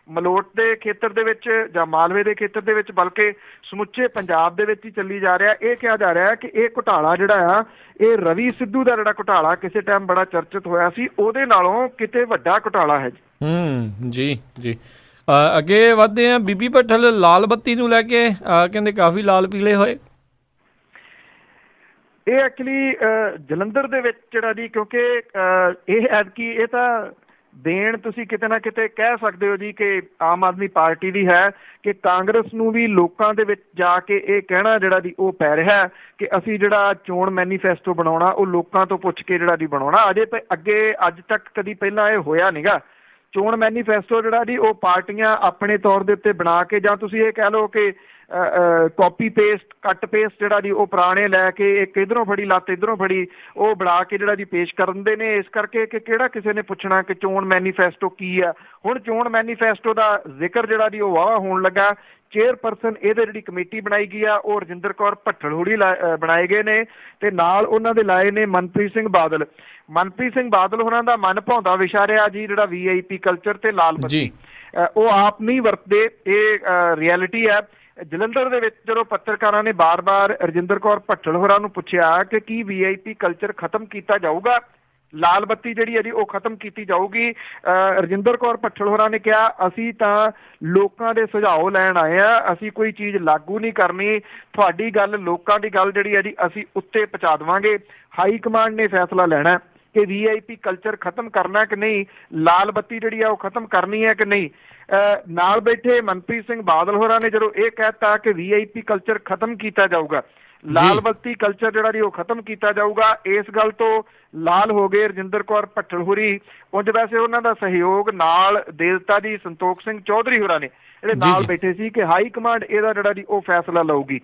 ਮਲੋਟ ਦੇ ਖੇਤਰ ਦੇ ਵਿੱਚ ਜਾਂ ਮਾਲਵੇ ਦੇ ਖੇਤਰ ਦੇ ਵਿੱਚ ਬਲਕਿ ਸਮੁੱਚੇ ਪੰਜਾਬ ਦੇ ਵਿੱਚ ਹੀ ਚੱਲੀ ਜਾ ਰਿਹਾ। ਇਹ ਕਿਹਾ ਜਾ ਰਿਹਾ ਕਿ ਇਹ ਘੁਟਾਲਾ ਜਿਹੜਾ ਆ ਇਹ ਰਵੀ ਸਿੱਧੂ ਦਾ ਜਿਹੜਾ ਘੁਟਾਲਾ ਕਿਸੇ ਟਾਈਮ ਬੜਾ ਚਰਚਿਤ ਹੋਇਆ ਸੀ ਉਹਦੇ ਨਾਲੋਂ ਕਿਤੇ ਵੱਡਾ ਘੁਟਾਲਾ ਹੈ ਜੀ। ਜੀ ਅੱਗੇ ਵੱਧਦੇ ਆ। ਬੀਬੀ ਭੱਠਲ ਲਾਲ ਬੱਤੀ ਨੂੰ ਲੈ ਕੇ ਕਹਿੰਦੇ ਕਾਫੀ ਲਾਲ ਪੀਲੇ ਹੋਏ। ਇਹ ਐਕਚੁਅਲੀ ਜਲੰਧਰ ਦੇ ਵਿੱਚ ਜਿਹੜਾ ਜੀ, ਕਿਉਂਕਿ ਇਹ ਐਤਕੀ ਇਹ ਤਾਂ ਦੇਣ ਤੁਸੀਂ ਕਿਤੇ ਨਾ ਕਿਤੇ ਕਹਿ ਸਕਦੇ ਹੋ ਜੀ ਕਿ ਆਮ ਆਦਮੀ ਪਾਰਟੀ ਦੀ ਹੈ ਕਿ ਕਾਂਗਰਸ ਨੂੰ ਵੀ ਲੋਕਾਂ ਦੇ ਵਿੱਚ ਜਾ ਕੇ ਇਹ ਕਹਿਣਾ ਜਿਹੜਾ ਦੀ ਉਹ ਪੈ ਰਿਹਾ ਕਿ ਅਸੀਂ ਜਿਹੜਾ ਚੋਣ ਮੈਨੀਫੈਸਟੋ ਬਣਾਉਣਾ ਉਹ ਲੋਕਾਂ ਤੋਂ ਪੁੱਛ ਕੇ ਜਿਹੜਾ ਦੀ ਬਣਾਉਣਾ। ਅਜੇ ਅੱਗੇ ਅੱਜ ਤੱਕ ਕਦੀ ਪਹਿਲਾਂ ਇਹ ਹੋਇਆ ਨਹੀਂਗਾ। ਚੋਣ ਮੈਨੀਫੈਸਟੋ ਜਿਹੜਾ ਜੀ ਉਹ ਪਾਰਟੀਆਂ ਆਪਣੇ ਤੌਰ ਦੇ ਉੱਤੇ ਬਣਾ ਕੇ, ਜਾਂ ਤੁਸੀਂ ਇਹ ਕਹਿ ਲਓ ਕਿ ਕਾਪੀ ਪੇਸਟ ਕੱਟ ਪੇਸਟ ਜਿਹੜਾ ਜੀ ਉਹ ਪੁਰਾਣੇ ਲੈ ਕੇ ਇੱਕ ਇੱਧਰੋਂ ਫੜੀ ਲੱਤ ਇੱਧਰੋਂ ਫੜੀ ਉਹ ਬਣਾ ਕੇ ਜਿਹੜਾ ਜੀ ਪੇਸ਼ ਕਰਦੇ ਨੇ। ਇਸ ਕਰਕੇ ਕਿ ਕਿਹੜਾ ਕਿਸੇ ਨੇ ਪੁੱਛਣਾ ਕਿ ਚੋਣ ਮੈਨੀਫੈਸਟੋ ਕੀ ਆ। ਹੁਣ ਚੋਣ ਮੈਨੀਫੈਸਟੋ ਦਾ ਜ਼ਿਕਰ ਜਿਹੜਾ ਜੀ ਉਹ ਵਾਹਵਾ ਹੋਣ ਲੱਗਾ। ਚੇਅਰਪਰਸਨ ਇਹਦੇ ਜਿਹੜੀ ਕਮੇਟੀ ਬਣਾਈ ਗਈ ਆ ਉਹ ਰਜਿੰਦਰ ਕੌਰ ਭੱਠਲ ਹੋਰੀ ਬਣਾਏ ਗਏ ਨੇ, ਤੇ ਨਾਲ ਉਹਨਾਂ ਦੇ ਲਾਏ ਨੇ ਮਨਪ੍ਰੀਤ ਸਿੰਘ ਬਾਦਲ। ਮਨਪ੍ਰੀਤ ਸਿੰਘ ਬਾਦਲ ਹੋਰਾਂ ਦਾ ਮਨ ਭਾਉਂਦਾ ਵਿਸ਼ਾ ਰਿਹਾ ਜੀ ਜਿਹੜਾ VIP ਕਲਚਰ ਤੇ ਲਾਲ ਬੱਤੀ। ਉਹ ਆਪ ਨਹੀਂ ਵਰਤਦੇ, ਇਹ ਰਿਐਲਿਟੀ ਹੈ। ਜਲੰਧਰ ਦੇ ਵਿੱਚ ਜਦੋਂ ਪੱਤਰਕਾਰਾਂ ਨੇ ਬਾਰ-ਬਾਰ ਰਜਿੰਦਰ ਕੌਰ ਭੱਠਲ ਹੋਰਾਂ ਨੂੰ ਪੁੱਛਿਆ ਕਿ ਕੀ VIP ਕਲਚਰ ਖਤਮ ਕੀਤਾ ਜਾਊਗਾ, ਲਾਲ ਬੱਤੀ ਜਿਹੜੀ ਹੈ ਜੀ ਉਹ ਖਤਮ ਕੀਤੀ ਜਾਊਗੀ, ਰਜਿੰਦਰ ਕੌਰ ਭੱਠਲ ਹੋਰਾਂ ਨੇ ਕਿਹਾ ਅਸੀਂ ਤਾਂ ਲੋਕਾਂ ਦੇ ਸੁਝਾਅ ਲੈਣ ਆਏ ਆ, ਅਸੀਂ ਕੋਈ ਚੀਜ਼ ਲਾਗੂ ਨਹੀਂ ਕਰਨੀ, ਤੁਹਾਡੀ ਗੱਲ ਲੋਕਾਂ ਦੀ ਗੱਲ ਜਿਹੜੀ ਹੈ ਜੀ ਅਸੀਂ ਉੱਤੇ ਪਹੁੰਚਾ ਦੇਵਾਂਗੇ। ਹਾਈ ਕਮਾਂਡ ਨੇ ਫੈਸਲਾ ਲੈਣਾ ਕਿ VIP ਕਲਚਰ ਖਤਮ ਕਰਨਾ ਕਿ ਨਹੀਂ, ਲਾਲ ਬੱਤੀ ਜਿਹੜੀ ਆ ਉਹ ਖਤਮ ਕਰਨੀ ਹੈ ਕਿ ਨਹੀਂ। ਨਾਲ ਬੈਠੇ ਮਨਪ੍ਰੀਤ ਸਿੰਘ ਬਾਦਲ ਹੋਰਾਂ ਨੇ ਜਦੋਂ ਇਹ ਕਹਿਤਾ ਕਿ VIP ਕਲਚਰ ਖਤਮ ਕੀਤਾ ਜਾਊਗਾ, ਲਾਲ ਬੱਤੀ ਕਲਚਰ ਜਿਹੜਾ ਜੀ ਉਹ ਖਤਮ ਕੀਤਾ ਜਾਊਗਾ, ਇਸ ਗੱਲ ਤੋਂ ਲਾਲ ਹੋ ਗਏ ਰਜਿੰਦਰ ਕੌਰ ਭੱਠਲ ਹੋਰੀ। ਉਂਝ ਵੈਸੇ ਉਹਨਾਂ ਦਾ ਸਹਿਯੋਗ ਨਾਲ ਦੇ ਦਿੱਤਾ ਜੀ ਸੰਤੋਖ ਸਿੰਘ ਚੌਧਰੀ ਹੋਰਾਂ ਨੇ, ਜਿਹੜੇ ਨਾਲ ਬੈਠੇ ਸੀ ਕਿ ਹਾਈ ਕਮਾਂਡ ਇਹਦਾ ਜਿਹੜਾ ਜੀ ਉਹ ਫੈਸਲਾ ਲਊਗੀ।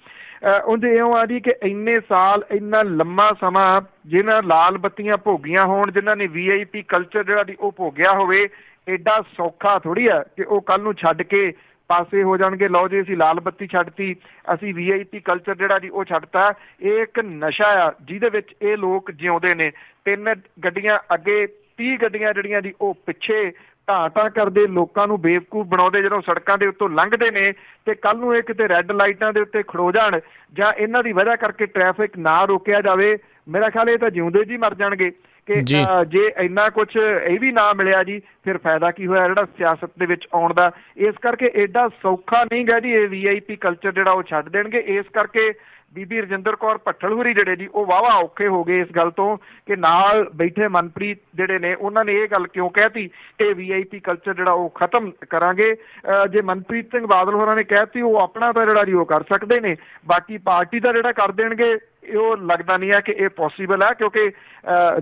ਉਂਝ ਇਉਂ ਆ ਜੀ ਕਿ ਇੰਨੇ ਸਾਲ ਇੰਨਾ ਲੰਮਾ ਸਮਾਂ ਜਿਹਨਾਂ ਲਾਲ ਬੱਤੀਆਂ ਭੋਗੀਆਂ ਹੋਣ, ਜਿਨ੍ਹਾਂ ਨੇ VIP ਕਲਚਰ ਜਿਹੜਾ ਜੀ ਉਹ ਭੋਗਿਆ ਹੋਵੇ, ਐਡਾ ਸੌਖਾ ਥੋੜ੍ਹੀ ਆ ਕਿ ਉਹ ਕੱਲ ਨੂੰ ਛੱਡ ਕੇ ਪਾਸੇ ਹੋ ਜਾਣਗੇ। ਲਓ ਜੀ ਅਸੀਂ ਲਾਲ ਬੱਤੀ ਛੱਡਤੀ, ਅਸੀਂ VIP ਕਲਚਰ ਜਿਹੜਾ ਜੀ ਉਹ ਛੱਡਤਾ। ਇਹ ਇੱਕ ਨਸ਼ਾ ਆ ਜਿਹਦੇ ਵਿੱਚ ਇਹ ਲੋਕ ਜਿਉਂਦੇ ਨੇ। 3 ਗੱਡੀਆਂ ਅੱਗੇ, 30 ਗੱਡੀਆਂ ਜਿਹੜੀਆਂ ਜੀ ਉਹ ਪਿੱਛੇ ਢਾਂ ਕਰਦੇ, ਲੋਕਾਂ ਨੂੰ ਬੇਵਕੂਫ ਬਣਾਉਂਦੇ ਜਦੋਂ ਸੜਕਾਂ ਦੇ ਉੱਤੋਂ ਲੰਘਦੇ ਨੇ। ਤੇ ਕੱਲ ਨੂੰ ਇਹ ਕਿਤੇ ਰੈੱਡ ਲਾਈਟਾਂ ਦੇ ਉੱਤੇ ਖੜੋ ਜਾਣ ਜਾਂ ਇਹਨਾਂ ਦੀ ਵਜ੍ਹਾ ਕਰਕੇ ਟ੍ਰੈਫਿਕ ਨਾ ਰੋਕਿਆ ਜਾਵੇ, ਮੇਰਾ ਖਿਆਲ ਇਹ ਤਾਂ ਜਿਉਂਦੇ ਜੀ ਮਰ ਜਾਣਗੇ। ਕਿ ਜੇ ਇੰਨਾ ਕੁਛ ਇਹ ਵੀ ਨਾ ਮਿਲਿਆ ਜੀ ਫਿਰ ਫਾਇਦਾ ਕੀ ਹੋਇਆ ਜਿਹੜਾ ਸਿਆਸਤ ਦੇ ਵਿੱਚ ਆਉਣ ਦਾ। ਇਸ ਕਰਕੇ ਐਡਾ ਸੌਖਾ ਨਹੀਂ ਗਾ ਜੀ ਇਹ VIP ਕਲਚਰ ਜਿਹੜਾ ਉਹ ਛੱਡ ਦੇਣਗੇ। ਇਸ ਕਰਕੇ ਬੀਬੀ ਰਜਿੰਦਰ ਕੌਰ ਭੱਠਲ ਹੋਰੀ ਜਿਹੜੇ ਜੀ ਉਹ ਵਾਹਵਾ ਔਖੇ ਹੋ ਗਏ ਇਸ ਗੱਲ ਤੋਂ ਕਿ ਨਾਲ ਬੈਠੇ ਮਨਪ੍ਰੀਤ ਜਿਹੜੇ ਨੇ ਉਹਨਾਂ ਨੇ ਇਹ ਗੱਲ ਕਿਉਂ ਕਹਿਤੀ ਕਿ VIP ਕਲਚਰ ਜਿਹੜਾ ਉਹ ਖਤਮ ਕਰਾਂਗੇ। ਜੇ ਮਨਪ੍ਰੀਤ ਸਿੰਘ ਬਾਦਲ ਹੋਰਾਂ ਨੇ ਕਹਿਤੀ ਉਹ ਆਪਣਾ ਤਾਂ ਜਿਹੜਾ ਜੀ ਉਹ ਕਰ ਸਕਦੇ ਨੇ, ਬਾਕੀ ਪਾਰਟੀ ਦਾ ਜਿਹੜਾ ਕਰ ਦੇਣਗੇ ਉਹ ਲੱਗਦਾ ਨਹੀਂ ਹੈ ਕਿ ਇਹ ਪੋਸੀਬਲ ਹੈ। ਕਿਉਂਕਿ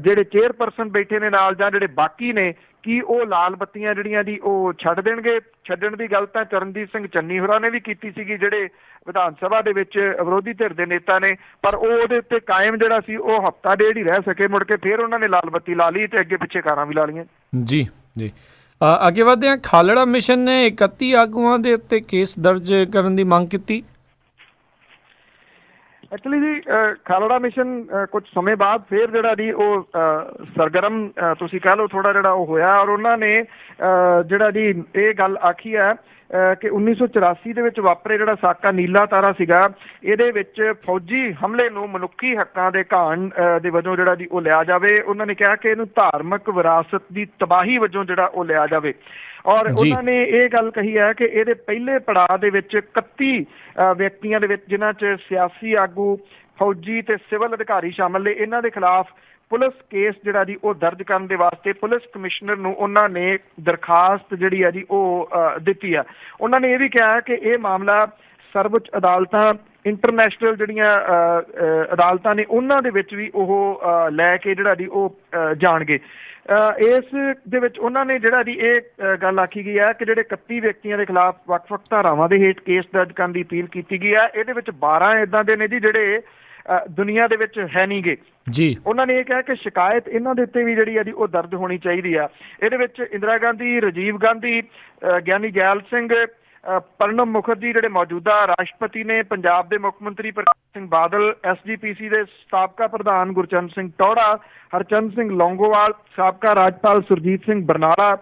ਜਿਹੜੇ ਚੇਅਰਪਰਸਨ ਬੈਠੇ ਨੇ ਨਾਲ ਜਾਂ ਜਿਹੜੇ ਬਾਕੀ ਨੇ ਕੀ ਉਹ ਲਾਲ ਬੱਤੀਆਂ ਜਿਹੜੀਆਂ ਦੀ ਉਹ ਛੱਡ ਦੇਣਗੇ। ਛੱਡਣ ਦੀ ਗੱਲ ਤਾਂ ਚਰਨਜੀਤ ਸਿੰਘ ਚੰਨੀ ਹੋਰਾਂ ਨੇ ਵੀ ਕੀਤੀ ਸੀਗੀ, ਜਿਹੜੇ ਵਿਧਾਨ ਸਭਾ ਦੇ ਵਿੱਚ ਵਿਰੋਧੀ ਧਿਰ ਦੇ ਨੇਤਾ ਨੇ, ਪਰ ਉਹ ਉਹਦੇ ਉੱਤੇ ਕਾਇਮ ਜਿਹੜਾ ਸੀ ਉਹ ਹਫ਼ਤਾ ਡੇਢ ਹੀ ਰਹਿ ਸਕੇ। ਮੁੜ ਕੇ ਫਿਰ ਉਹਨਾਂ ਨੇ ਲਾਲ ਬੱਤੀ ਲਾ ਲਈ ਤੇ ਅੱਗੇ ਪਿੱਛੇ ਕਾਰਾਂ ਵੀ ਲਾ ਲਈਆਂ। ਜੀ ਜੀ ਅੱਗੇ ਵਧਦੇ ਹਾਂ। ਖਾਲੜਾ ਮਿਸ਼ਨ ਨੇ 31 ਆਗੂਆਂ ਦੇ ਉੱਤੇ ਕੇਸ ਦਰਜ ਕਰਨ ਦੀ ਮੰਗ ਕੀਤੀ। ਐਕਚੁਅਲੀ ਜੀ ਖਾਲੜਾ ਮਿਸ਼ਨ ਕੁਝ ਸਮੇਂ ਬਾਅਦ ਫਿਰ ਜਿਹੜਾ ਜੀ ਉਹ ਸਰਗਰਮ ਤੁਸੀਂ ਕਹਿ ਲਓ ਥੋੜ੍ਹਾ ਜਿਹੜਾ ਉਹ ਹੋਇਆ, ਔਰ ਉਹਨਾਂ ਨੇ ਜਿਹੜਾ ਜੀ ਇਹ ਗੱਲ ਆਖੀ ਹੈ ਕਿ 1984 ਦੇ ਵਿੱਚ ਵਾਪਰੇ ਜਿਹੜਾ ਸਾਕਾ ਨੀਲਾ ਤਾਰਾ ਸੀਗਾ, ਇਹਦੇ ਵਿੱਚ ਫੌਜੀ ਹਮਲੇ ਨੂੰ ਮਨੁੱਖੀ ਹੱਕਾਂ ਦੇ ਘਾਣ ਦੇ ਵਜੋਂ ਜਿਹੜਾ ਜੀ ਉਹ ਲਿਆ ਜਾਵੇ। ਉਹਨਾਂ ਨੇ ਕਿਹਾ ਕਿ ਇਹਨੂੰ ਧਾਰਮਿਕ ਵਿਰਾਸਤ ਦੀ ਤਬਾਹੀ ਵਜੋਂ ਜਿਹੜਾ ਉਹ ਲਿਆ ਜਾਵੇ। ਔਰ ਉਹਨਾਂ ਨੇ ਇਹ ਗੱਲ ਕਹੀ ਹੈ ਕਿ ਇਹਦੇ ਪਹਿਲੇ ਪੜਾਅ ਦੇ ਵਿੱਚ 31 ਵਿਅਕਤੀਆਂ ਦੇ ਵਿੱਚ, ਜਿਨ੍ਹਾਂ 'ਚ ਸਿਆਸੀ ਆਗੂ, ਫੌਜੀ ਤੇ ਸਿਵਲ ਅਧਿਕਾਰੀ ਸ਼ਾਮਲ ਨੇ, ਇਹਨਾਂ ਦੇ ਖਿਲਾਫ ਪੁਲਿਸ ਕੇਸ ਜਿਹੜਾ ਜੀ ਉਹ ਦਰਜ ਕਰਨ ਦੇ ਵਾਸਤੇ ਪੁਲਿਸ ਕਮਿਸ਼ਨਰ ਨੂੰ ਉਹਨਾਂ ਨੇ ਦਰਖਾਸਤ ਜਿਹੜੀ ਹੈ ਜੀ ਉਹ ਦਿੱਤੀ ਆ। ਉਹਨਾਂ ਨੇ ਇਹ ਵੀ ਕਿਹਾ ਕਿ ਇਹ ਮਾਮਲਾ ਸਰਵਉੱਚ ਅਦਾਲਤਾਂ, ਇੰਟਰਨੈਸ਼ਨਲ ਜਿਹੜੀਆਂ ਅਦਾਲਤਾਂ ਨੇ ਉਹਨਾਂ ਦੇ ਵਿੱਚ ਵੀ ਉਹ ਲੈ ਕੇ ਜਿਹੜਾ ਜੀ ਉਹ ਜਾਣਗੇ। ਇਸ ਦੇ ਵਿੱਚ ਉਹਨਾਂ ਨੇ ਜਿਹੜਾ ਜੀ ਇਹ ਗੱਲ ਆਖੀ ਗਈ ਹੈ ਕਿ ਜਿਹੜੇ 31 ਵਿਅਕਤੀਆਂ ਦੇ ਖਿਲਾਫ ਵੱਖ-ਵੱਖ ਧਾਰਾਵਾਂ ਦੇ ਹੇਠ ਕੇਸ ਦਰਜ ਕਰਨ ਦੀ ਅਪੀਲ ਕੀਤੀ ਗਈ ਹੈ। ਇਹਦੇ ਵਿੱਚ 12 ਇੱਦਾਂ ਦੇ ਨੇ ਜੀ ਜਿਹੜੇ ਦੁਨੀਆ ਦੇ ਵਿੱਚ ਹੈ ਨਹੀਂ ਗੇ ਜੀ। ਉਹਨਾਂ ਨੇ ਇਹ ਕਿਹਾ ਕਿ ਸ਼ਿਕਾਇਤ ਇਹਨਾਂ ਦੇ ਉੱਤੇ ਵੀ ਜਿਹੜੀ ਹੈ ਜੀ ਉਹ ਦਰਜ ਹੋਣੀ ਚਾਹੀਦੀ ਆ। ਇਹਦੇ ਵਿੱਚ ਇੰਦਰਾ ਗਾਂਧੀ, ਰਾਜੀਵ ਗਾਂਧੀ, ਗਿਆਨੀ ਜੈਲ ਸਿੰਘ, ਪ੍ਰਣਬ ਮੁਖਰਜੀ ਜਿਹੜੇ ਮੌਜੂਦਾ ਰਾਸ਼ਟਰਪਤੀ ਨੇ, ਪੰਜਾਬ ਦੇ ਮੁੱਖ ਮੰਤਰੀ ਪ੍ਰਕਾਸ਼ ਸਿੰਘ ਬਾਦਲ, SGPC ਦੇ ਸਾਬਕਾ ਪ੍ਰਧਾਨ ਗੁਰਚਰਨ ਸਿੰਘ ਟੌਹੜਾ, ਹਰਚੰਦ ਸਿੰਘ ਲੌਂਗੋਵਾਲ, ਸਾਬਕਾ ਰਾਜਪਾਲ ਸੁਰਜੀਤ ਸਿੰਘ ਬਰਨਾਲਾ,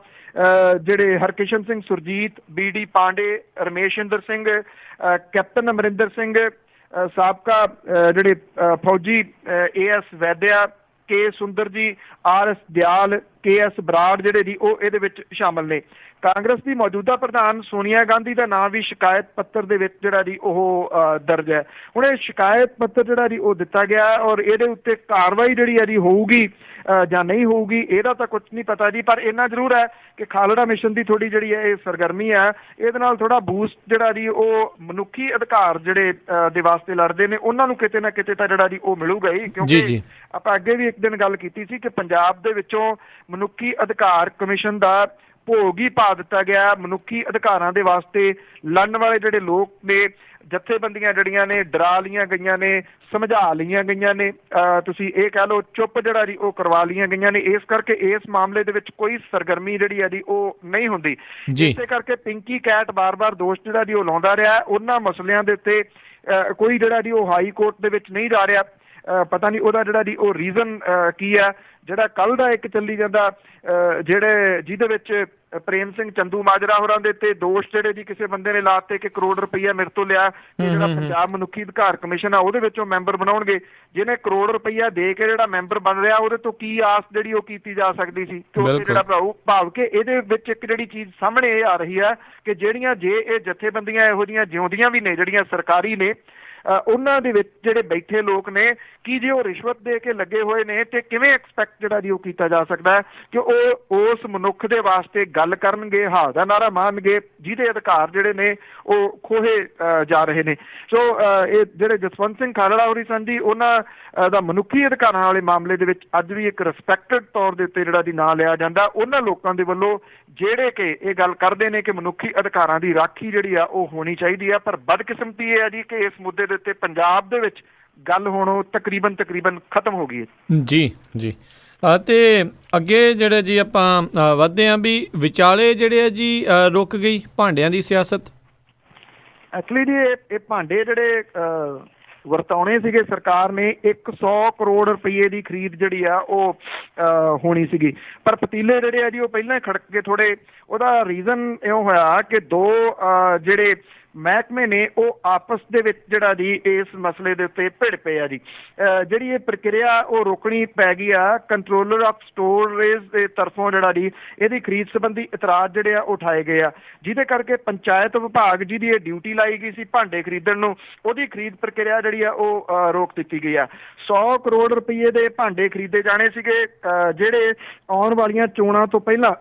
ਜਿਹੜੇ ਹਰਕਿਸ਼ਨ ਸਿੰਘ ਸੁਰਜੀਤ, BD ਪਾਂਡੇ, ਰਮੇਸ਼ਿੰਦਰ ਸਿੰਘ, ਕੈਪਟਨ ਅਮਰਿੰਦਰ ਸਿੰਘ, ਸਾਬਕਾ ਜਿਹੜੇ ਫੌਜੀ AS ਵੈਦਿਆ, K ਸੁੰਦਰ ਜੀ, RS ਦਿਆਲ, KS ਬਰਾੜ ਜਿਹੜੇ ਜੀ ਉਹ ਇਹਦੇ ਵਿੱਚ ਸ਼ਾਮਲ ਨੇ। ਕਾਂਗਰਸ ਦੀ ਮੌਜੂਦਾ ਪ੍ਰਧਾਨ ਸੋਨੀਆ ਗਾਂਧੀ ਦਾ ਨਾਮ ਵੀ ਸ਼ਿਕਾਇਤ ਪੱਤਰ ਦੇ ਵਿੱਚ ਜਿਹੜਾ ਜੀ ਉਹ ਦਰਜ ਹੈ। ਹੁਣ ਇਹ ਸ਼ਿਕਾਇਤ ਪੱਤਰ ਜਿਹੜਾ ਜੀ ਉਹ ਦਿੱਤਾ ਗਿਆ ਔਰ ਇਹਦੇ ਉੱਤੇ ਕਾਰਵਾਈ ਜਿਹੜੀ ਹੈ ਜੀ ਹੋਊਗੀ ਜਾਂ ਨਹੀਂ ਹੋਊਗੀ ਇਹਦਾ ਤਾਂ ਕੁਝ ਨਹੀਂ ਪਤਾ ਜੀ, ਪਰ ਇੰਨਾ ਜ਼ਰੂਰ ਹੈ ਕਿ ਖਾਲੜਾ ਮਿਸ਼ਨ ਦੀ ਥੋੜੀ ਜਿਹੜੀ ਹੈ ਇਹ ਸਰਗਰਮੀ ਹੈ, ਇਹਦੇ ਨਾਲ ਥੋੜਾ ਬੂਸਟ ਜਿਹੜਾ ਜੀ ਉਹ ਮਨੁੱਖੀ ਅਧਿਕਾਰ ਜਿਹੜੇ ਦੇ ਵਾਸਤੇ ਲੜਦੇ ਨੇ ਉਹਨਾਂ ਨੂੰ ਕਿਤੇ ਨਾ ਕਿਤੇ ਤਾਂ ਜਿਹੜਾ ਜੀ ਉਹ ਮਿਲੂਗਾ ਹੀ। ਕਿਉਂਕਿ ਆਪਾਂ ਅੱਗੇ ਵੀ ਇੱਕ ਦਿਨ ਗੱਲ ਕੀਤੀ ਸੀ ਕਿ ਪੰਜਾਬ ਦੇ ਵਿੱਚੋਂ ਮਨੁੱਖੀ ਅਧਿਕਾਰ ਕਮਿਸ਼ਨ ਦਾ ਭੋਗ ਹੀ ਪਾ ਦਿੱਤਾ ਗਿਆ। ਮਨੁੱਖੀ ਅਧਿਕਾਰਾਂ ਦੇ ਵਾਸਤੇ ਲੜਨ ਵਾਲੇ ਜਿਹੜੇ ਲੋਕ ਨੇ, ਜਥੇਬੰਦੀਆਂ ਜਿਹੜੀਆਂ ਨੇ ਡਰਾ ਲਈਆਂ ਗਈਆਂ ਨੇ, ਸਮਝਾ ਲਈਆਂ ਗਈਆਂ ਨੇ, ਤੁਸੀਂ ਇਹ ਕਹਿ ਲਓ ਚੁੱਪ ਜਿਹੜਾ ਜੀ ਉਹ ਕਰਵਾ ਲਈਆਂ ਗਈਆਂ ਨੇ। ਇਸ ਕਰਕੇ ਇਸ ਮਾਮਲੇ ਦੇ ਵਿੱਚ ਕੋਈ ਸਰਗਰਮੀ ਜਿਹੜੀ ਹੈ ਜੀ ਉਹ ਨਹੀਂ ਹੁੰਦੀ। ਇਸੇ ਕਰਕੇ ਪਿੰਕੀ ਕੈਟ ਬਾਰ-ਬਾਰ ਦੋਸ਼ ਜਿਹੜਾ ਜੀ ਉਹ ਲਾਉਂਦਾ ਰਿਹਾ। ਉਹਨਾਂ ਮਸਲਿਆਂ ਦੇ ਉੱਤੇ ਕੋਈ ਜਿਹੜਾ ਜੀ ਉਹ ਹਾਈ ਕੋਰਟ ਦੇ ਵਿੱਚ ਨਹੀਂ ਜਾ ਰਿਹਾ। ਪਤਾ ਨਹੀਂ ਉਹਦਾ ਜਿਹੜਾ ਜੀ ਉਹ ਰੀਜ਼ਨ ਕੀ ਹੈ। ਜਿਹੜਾ ਕੱਲ ਦਾ ਇੱਕ ਚੱਲੀ ਜਾਂਦਾ ਜਿਹਦੇ ਵਿੱਚ ਪ੍ਰੇਮ ਸਿੰਘ ਚੰਦੂ ਮਾਜਰਾ ਹੋਰਾਂ ਦੇ ਤੇ ਦੋਸ਼ ਜਿਹੜੇ ਜੀ ਕਿਸੇ ਬੰਦੇ ਨੇ ਲਾਤੇ ਕਿ ਕਰੋੜ ਰੁਪਈਆ ਮੇਰੇ ਤੋਂ ਲਿਆ, ਜਿਹੜਾ ਪੰਜਾਬ ਮਨੁੱਖੀ ਅਧਿਕਾਰ ਕਮਿਸ਼ਨ ਆ ਉਹਦੇ ਵਿੱਚੋਂ ਮੈਂਬਰ ਬਣਾਉਣਗੇ। ਜਿਹਨੇ ਕਰੋੜ ਰੁਪਈਆ ਦੇ ਕੇ ਜਿਹੜਾ ਮੈਂਬਰ ਬਣ ਰਿਹਾ ਉਹਦੇ ਤੋਂ ਕੀ ਆਸ ਜਿਹੜੀ ਉਹ ਕੀਤੀ ਜਾ ਸਕਦੀ ਸੀ। ਕਿਉਂਕਿ ਜਿਹੜਾ ਭਾਵ ਕਿ ਇਹਦੇ ਵਿੱਚ ਇੱਕ ਜਿਹੜੀ ਚੀਜ਼ ਸਾਹਮਣੇ ਇਹ ਆ ਰਹੀ ਹੈ ਕਿ ਜਿਹੜੀਆਂ ਜੇ ਇਹ ਜਥੇਬੰਦੀਆਂ ਇਹੋ ਜਿਹੀਆਂ ਜਿਉਂਦੀਆਂ ਵੀ ਨੇ ਜਿਹੜੀਆਂ ਸਰਕਾਰੀ ਨੇ, ਉਹਨਾਂ ਦੇ ਵਿੱਚ ਜਿਹੜੇ ਬੈਠੇ ਲੋਕ ਨੇ ਕੀ ਜੇ ਉਹ ਰਿਸ਼ਵਤ ਦੇ ਕੇ ਲੱਗੇ ਹੋਏ ਨੇ ਤੇ ਕਿਵੇਂ ਐਕਸਪੈਕਟ ਜਿਹੜਾ ਜੀ ਉਹ ਕੀਤਾ ਜਾ ਸਕਦਾ ਹੈ ਕਿ ਉਹ ਉਸ ਮਨੁੱਖ ਦੇ ਵਾਸਤੇ ਗੱਲ ਕਰਨਗੇ, ਹਾਂ ਦਾ ਨਾਰਾ ਮਾਰਨਗੇ ਜਿਹਦੇ ਅਧਿਕਾਰ ਜਿਹੜੇ ਨੇ ਉਹ ਖੋਹੇ ਜਾ ਰਹੇ ਨੇ। ਸੋ ਇਹ ਜਿਹੜੇ ਜਸਵੰਤ ਸਿੰਘ ਖਾਲੜਾ ਹੋਰੀ ਸਨ ਜੀ, ਉਹਨਾਂ ਦਾ ਮਨੁੱਖੀ ਅਧਿਕਾਰਾਂ ਵਾਲੇ ਮਾਮਲੇ ਦੇ ਵਿੱਚ ਅੱਜ ਵੀ ਇੱਕ ਰਿਸਪੈਕਟਡ ਤੌਰ ਦੇ ਉੱਤੇ ਜਿਹੜਾ ਜੀ ਨਾਂ ਲਿਆ ਜਾਂਦਾ ਉਹਨਾਂ ਲੋਕਾਂ ਦੇ ਵੱਲੋਂ ਜਿਹੜੇ ਕਿ ਇਹ ਗੱਲ ਕਰਦੇ ਨੇ ਕਿ ਮਨੁੱਖੀ ਅਧਿਕਾਰਾਂ ਦੀ ਰਾਖੀ ਜਿਹੜੀ ਆ ਉਹ ਹੋਣੀ ਚਾਹੀਦੀ ਆ। ਪਰ ਬਦਕਿਸਮਤੀ ਇਹ ਹੈ ਜੀ ਕਿ ਇਸ ਮੁੱਦੇ ਦੇ ਉੱਤੇ ਪੰਜਾਬ ਦੇ ਵਿੱਚ ਗੱਲ ਹੁਣ ਤਕਰੀਬਨ ਖਤਮ ਹੋ ਗਈ ਹੈ ਜੀ। ਅਤੇ ਅੱਗੇ ਜਿਹੜੇ ਜੀ ਆਪਾਂ ਵੱਧਦੇ ਹਾਂ ਵੀ ਵਿਚਾਲੇ ਜਿਹੜੇ ਆ ਜੀ ਰੁਕ ਗਈ ਭਾਂਡਿਆਂ ਦੀ ਸਿਆਸਤ। ਐਕਚੁਅਲੀ ਜੀ ਇਹ ਭਾਂਡੇ ਜਿਹੜੇ ਵਰਤਾਉਣੇ ਸੀਗੇ ਸਰਕਾਰ ਨੇ 100 ਕਰੋੜ ਰੁਪਏ ਦੀ ਖਰੀਦ ਜਿਹੜੀ ਆ ਉਹ ਹੋਣੀ ਸੀਗੀ, ਪਰ ਪਤੀਲੇ ਜਿਹੜੇ ਆ ਜੀ ਉਹ ਪਹਿਲਾਂ ਹੀ ਖੜਕ ਗਏ ਥੋੜੇ। ਉਹਦਾ ਰੀਜ਼ਨ ਇਉਂ ਹੋਇਆ ਕਿ ਦੋ ਜਿਹੜੇ ਮਹਿਕਮੇ ਨੇ ਉਹ ਆਪਸ ਦੇ ਵਿੱਚ ਜਿਹੜਾ ਜੀ ਇਸ ਮਸਲੇ ਦੇ ਉੱਤੇ ਭਿੜ ਪਏ ਆ ਜੀ। ਜਿਹੜੀ ਇਹ ਪ੍ਰਕਿਰਿਆ ਉਹ ਰੋਕਣੀ ਪੈ ਗਈ ਆ। ਕੰਟਰੋਲਰ ਆਫ ਸਟੋਰੇਜ ਦੇ ਤਰਫੋਂ ਜਿਹੜਾ ਜੀ ਇਹਦੀ ਖਰੀਦ ਸੰਬੰਧੀ ਇਤਰਾਜ਼ ਜਿਹੜੇ ਆ ਉਠਾਏ ਗਏ ਆ, ਜਿਹਦੇ ਕਰਕੇ ਪੰਚਾਇਤ ਵਿਭਾਗ ਜਿਹਦੀ ਇਹ ਡਿਊਟੀ ਲਾਈ ਗਈ ਸੀ ਭਾਂਡੇ ਖਰੀਦਣ ਨੂੰ, ਉਹਦੀ ਖਰੀਦ ਪ੍ਰਕਿਰਿਆ ਜਿਹੜੀ ਆ ਉਹ ਰੋਕ ਦਿੱਤੀ ਗਈ ਆ। 100 ਕਰੋੜ ਰੁਪਏ ਦੇ ਭਾਂਡੇ ਖਰੀਦੇ ਜਾਣੇ ਸੀਗੇ ਜਿਹੜੇ ਆਉਣ ਵਾਲੀਆਂ ਚੋਣਾਂ ਤੋਂ ਪਹਿਲਾਂ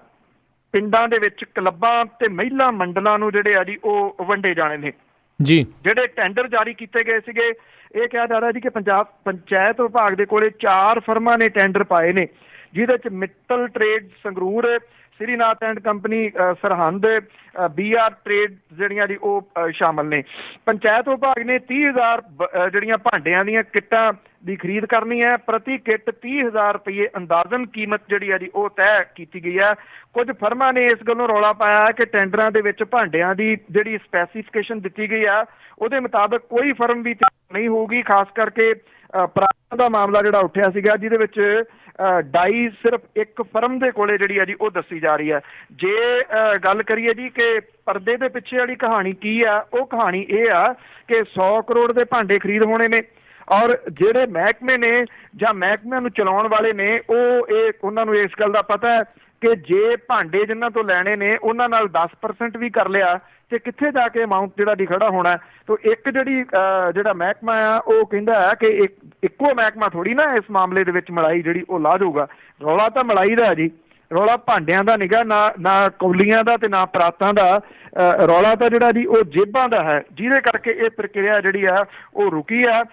ਪਿੰਡਾਂ ਦੇ ਵਿੱਚ ਕਲੱਬਾਂ ਤੇ ਮਹਿਲਾ ਮੰਡਲਾਂ ਨੂੰ ਜਿਹੜੇ ਆ ਜੀ ਉਹ ਵੰਡੇ ਜਾਣੇ ਨੇ ਜੀ। ਜਿਹੜੇ ਟੈਂਡਰ ਜਾਰੀ ਕੀਤੇ ਗਏ ਸੀਗੇ, ਇਹ ਕਿਹਾ ਜਾ ਰਿਹਾ ਜੀ ਕਿ ਪੰਜਾਬ ਪੰਚਾਇਤ ਵਿਭਾਗ ਦੇ ਕੋਲੇ 4 ਫਰਮਾਂ ਨੇ ਟੈਂਡਰ ਪਾਏ ਨੇ, ਜਿਹਦੇ ਚ Mittal trade Sangrur, Srinath and company Sirhind, BR trade ਜਿਹੜੀਆਂ ਜੀ ਉਹ ਸ਼ਾਮਲ ਨੇ। ਪੰਚਾਇਤ ਵਿਭਾਗ ਨੇ 30,000 ਜਿਹੜੀਆਂ ਭਾਂਡਿਆਂ ਦੀਆਂ ਕਿੱਟਾਂ ਦੀ ਖਰੀਦ ਕਰਨੀ ਹੈ। ਪ੍ਰਤੀ ਕਿੱਟ 30,000 ਰੁਪਏ ਅੰਦਾਜ਼ਨ ਕੀਮਤ ਜਿਹੜੀ ਆ ਜੀ ਉਹ ਤੈਅ ਕੀਤੀ ਗਈ ਹੈ। ਕੁਝ ਫਰਮਾਂ ਨੇ ਇਸ ਗੱਲੋਂ ਰੌਲਾ ਪਾਇਆ ਕਿ ਟੈਂਡਰਾਂ ਦੇ ਵਿੱਚ ਭਾਂਡਿਆਂ ਦੀ ਜਿਹੜੀ ਸਪੈਸੀਫਿਕੇਸ਼ਨ ਦਿੱਤੀ ਗਈ ਆ ਉਹਦੇ ਮੁਤਾਬਕ ਕੋਈ ਫਰਮ ਵੀ ਨਹੀਂ ਹੋਊਗੀ। ਖਾਸ ਕਰਕੇ ਪ੍ਰਾਂਤ ਦਾ ਮਾਮਲਾ ਜਿਹੜਾ ਉੱਠਿਆ ਸੀਗਾ, ਜਿਹਦੇ ਵਿੱਚ ਡਾਈ ਸਿਰਫ ਇੱਕ ਫਰਮ ਦੇ ਕੋਲੇ ਜਿਹੜੀ ਆ ਜੀ ਉਹ ਦੱਸੀ ਜਾ ਰਹੀ ਹੈ। ਜੇ ਗੱਲ ਕਰੀਏ ਜੀ ਕਿ ਪਰਦੇ ਦੇ ਪਿੱਛੇ ਵਾਲੀ ਕਹਾਣੀ ਕੀ ਆ, ਉਹ ਕਹਾਣੀ ਇਹ ਆ ਕਿ 100 ਕਰੋੜ ਦੇ ਭਾਂਡੇ ਖਰੀਦ ਹੋਣੇ ਨੇ ਔਰ ਜਿਹੜੇ ਮਹਿਕਮੇ ਨੇ ਜਾਂ ਮਹਿਕਮਿਆਂ ਨੂੰ ਚਲਾਉਣ ਵਾਲੇ ਨੇ ਉਹਨਾਂ ਨੂੰ ਇਸ ਗੱਲ ਦਾ ਪਤਾ ਹੈ ਕਿ ਜੇ ਭਾਂਡੇ ਜਿਨ੍ਹਾਂ ਤੋਂ ਲੈਣੇ ਨੇ ਉਹਨਾਂ ਨਾਲ 10% ਵੀ ਕਰ ਲਿਆ ਤੇ ਕਿੱਥੇ ਜਾ ਕੇ ਅਮਾਊਂਟ ਜਿਹੜਾ ਦੀ ਖੜਾ ਹੋਣਾ। ਤਾਂ ਇੱਕ ਜਿਹੜਾ ਮਹਿਕਮਾ ਆ ਉਹ ਕਹਿੰਦਾ ਹੈ ਕਿ ਇੱਕੋ ਮਹਿਕਮਾ ਥੋੜੀ ਨਾ ਇਸ ਮਾਮਲੇ ਦੇ ਵਿੱਚ ਮਲਾਈ ਜਿਹੜੀ ਉਹ ਲਾ ਜਾਊਗਾ। ਰੌਲਾ ਤਾਂ ਮਲਾਈ ਦਾ ਜੀ, ਰੌਲਾ ਭਾਂਡਿਆਂ ਦਾ ਨਿਗਾ, ਨਾ ਕੌਲੀਆਂ ਦਾ ਤੇ ਨਾ ਪਰਾਤਾਂ ਦਾ। ਰੌਲਾ ਤਾਂ ਜਿਹੜਾ ਜੀ ਉਹ ਜੇਬਾਂ ਦਾ ਹੈ, ਜਿਹਦੇ ਕਰਕੇ ਇਹ ਪ੍ਰਕਿਰਿਆ ਜਿਹੜੀ ਆ ਉਹ ਰੁਕੀ ਆ।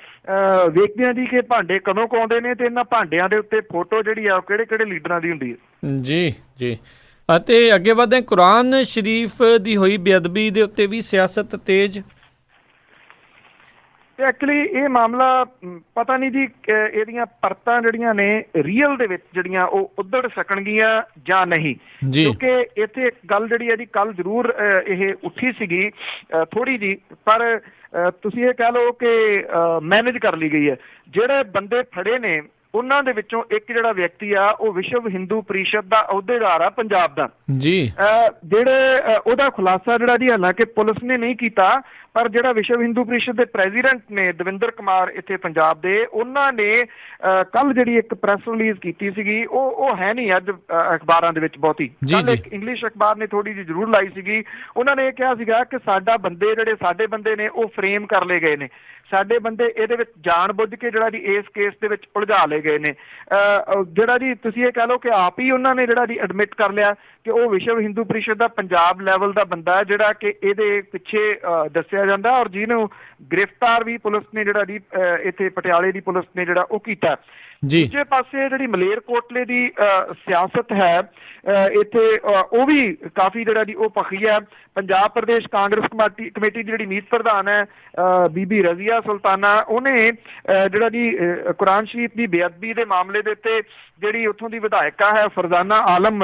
ਵੇਖਦੇ ਆ ਜੀ ਕਿ ਭਾਂਡੇ ਕਦੋਂ ਕੁ ਆਉਂਦੇ ਨੇ ਤੇ ਇਹਨਾਂ ਭਾਂਡਿਆਂ ਦੇ ਉੱਤੇ ਫੋਟੋ ਜਿਹੜੀ ਆ ਉਹ ਕਿਹੜੇ ਲੀਡਰਾਂ ਦੀ ਹੁੰਦੀ ਹੈ ਜੀ। ਅਤੇ ਅੱਗੇ ਵਧਦੇ, ਕੁਰਾਨ ਸ਼ਰੀਫ ਦੀ ਹੋਈ ਬੇਅਦਬੀ ਦੇ ਉੱਤੇ ਵੀ ਸਿਆਸਤ ਤੇਜ਼। ਤੇ ਐਕਚੁਅਲੀ ਇਹ ਮਾਮਲਾ ਪਤਾ ਨਹੀਂ ਜੀ ਇਹਦੀਆਂ ਪਰਤਾਂ ਜਿਹੜੀਆਂ ਨੇ ਰੀਅਲ ਦੇ ਵਿੱਚ ਜਿਹੜੀਆਂ ਉਹ ਉੱਧੜ ਸਕਣਗੀਆਂ ਜਾਂ ਨਹੀਂ, ਕਿਉਂਕਿ ਇੱਥੇ ਇੱਕ ਗੱਲ ਜਿਹੜੀ ਹੈ ਜੀ ਕੱਲ ਜ਼ਰੂਰ ਇਹ ਉੱਠੀ ਸੀਗੀ ਥੋੜੀ ਜੀ, ਪਰ ਤੁਸੀਂ ਇਹ ਕਹਿ ਲਓ ਕਿ ਮੈਨੇਜ ਕਰ ਲਈ ਗਈ ਹੈ। ਜਿਹੜੇ ਬੰਦੇ ਫੜੇ ਨੇ ਉਹਨਾਂ ਦੇ ਵਿੱਚੋਂ ਇੱਕ ਜਿਹੜਾ ਵਿਅਕਤੀ ਆ ਉਹ ਵਿਸ਼ਵ ਹਿੰਦੂ ਪ੍ਰੀਸ਼ਦ ਦਾ ਅਹੁਦੇਦਾਰ ਆ ਪੰਜਾਬ ਦਾ ਜੀ। ਜਿਹੜੇ ਉਹਦਾ ਖੁਲਾਸਾ ਜਿਹੜਾ ਜੀ ਹਾਲਾਂਕਿ ਪੁਲਿਸ ਨੇ ਨਹੀਂ ਕੀਤਾ, ਪਰ ਜਿਹੜਾ ਵਿਸ਼ਵ ਹਿੰਦੂ ਪ੍ਰੀਸ਼ਦ ਦੇ ਪ੍ਰੈਜ਼ੀਡੈਂਟ ਨੇ ਦਵਿੰਦਰ ਕੁਮਾਰ ਇੱਥੇ ਪੰਜਾਬ ਦੇ, ਉਹਨਾਂ ਨੇ ਕੱਲ ਜਿਹੜੀ ਇੱਕ ਪ੍ਰੈਸ ਰਿਲੀਜ਼ ਕੀਤੀ ਸੀਗੀ, ਉਹ ਹੈ ਨਹੀਂ ਅੱਜ ਅਖਬਾਰਾਂ ਦੇ ਵਿੱਚ ਬਹੁਤੀ। ਕੱਲ ਇੱਕ ਇੰਗਲਿਸ਼ ਅਖਬਾਰ ਨੇ ਥੋੜੀ ਜਿਹੀ ਜ਼ਰੂਰ ਲਾਈ ਸੀਗੀ। ਉਹਨਾਂ ਨੇ ਇਹ ਕਿਹਾ ਸੀਗਾ ਕਿ ਸਾਡੇ ਬੰਦੇ ਨੇ ਉਹ ਫਰੇਮ ਕਰ ਲਏ ਗਏ ਨੇ, ਸਾਡੇ ਬੰਦੇ ਇਹਦੇ ਵਿੱਚ ਜਾਣ ਬੁੱਝ ਕੇ ਜਿਹੜਾ ਜੀ ਇਸ ਕੇਸ ਦੇ ਵਿੱਚ ਉਲਝਾ ਲਏ ਗਏ ਨੇ। ਜਿਹੜਾ ਜੀ ਤੁਸੀਂ ਇਹ ਕਹਿ ਲਓ ਕਿ ਆਪ ਹੀ ਉਹਨਾਂ ਨੇ ਜਿਹੜਾ ਜੀ ਐਡਮਿਟ ਕਰ ਲਿਆ ਕਿ ਉਹ ਵਿਸ਼ਵ ਹਿੰਦੂ ਪ੍ਰੀਸ਼ਦ ਦਾ ਪੰਜਾਬ ਲੈਵਲ ਦਾ ਬੰਦਾ ਹੈ ਜਿਹੜਾ ਕਿ ਇਹਦੇ ਪਿੱਛੇ ਦੱਸਿਆ ਜਾਂਦਾ, ਔਰ ਜਿਹਨੂੰ ਗ੍ਰਿਫਤਾਰ ਵੀ ਪੁਲਿਸ ਨੇ ਜਿਹੜਾ ਜੀ ਇੱਥੇ ਪਟਿਆਲੇ ਦੀ ਪੁਲਿਸ ਨੇ ਜਿਹੜਾ ਉਹ ਕੀਤਾ। ਦੂਜੇ ਪਾਸੇ ਜਿਹੜੀ ਮਲੇਰਕੋਟਲੇ ਦੀ ਸਿਆਸਤ ਹੈ ਇੱਥੇ, ਉਹ ਵੀ ਕਾਫੀ ਜਿਹੜਾ ਜੀ ਉਹ ਪੱਖੀ ਹੈ। ਪੰਜਾਬ ਪ੍ਰਦੇਸ਼ ਕਾਂਗਰਸ ਕਮੇਟੀ ਦੀ ਜਿਹੜੀ ਮੀਤ ਪ੍ਰਧਾਨ ਹੈ ਬੀਬੀ ਰਜ਼ੀਆ ਸੁਲਤਾਨਾ, ਉਹਨੇ ਜਿਹੜਾ ਜੀ ਕੁਰਾਨ ਸ਼ਰੀਫ ਦੀ ਬੇਅਦਬੀ ਦੇ ਮਾਮਲੇ ਦੇ ਉੱਤੇ ਜਿਹੜੀ ਉੱਥੋਂ ਦੀ ਵਿਧਾਇਕਾ ਹੈ ਫਰਜ਼ਾਨਾ ਆਲਮ,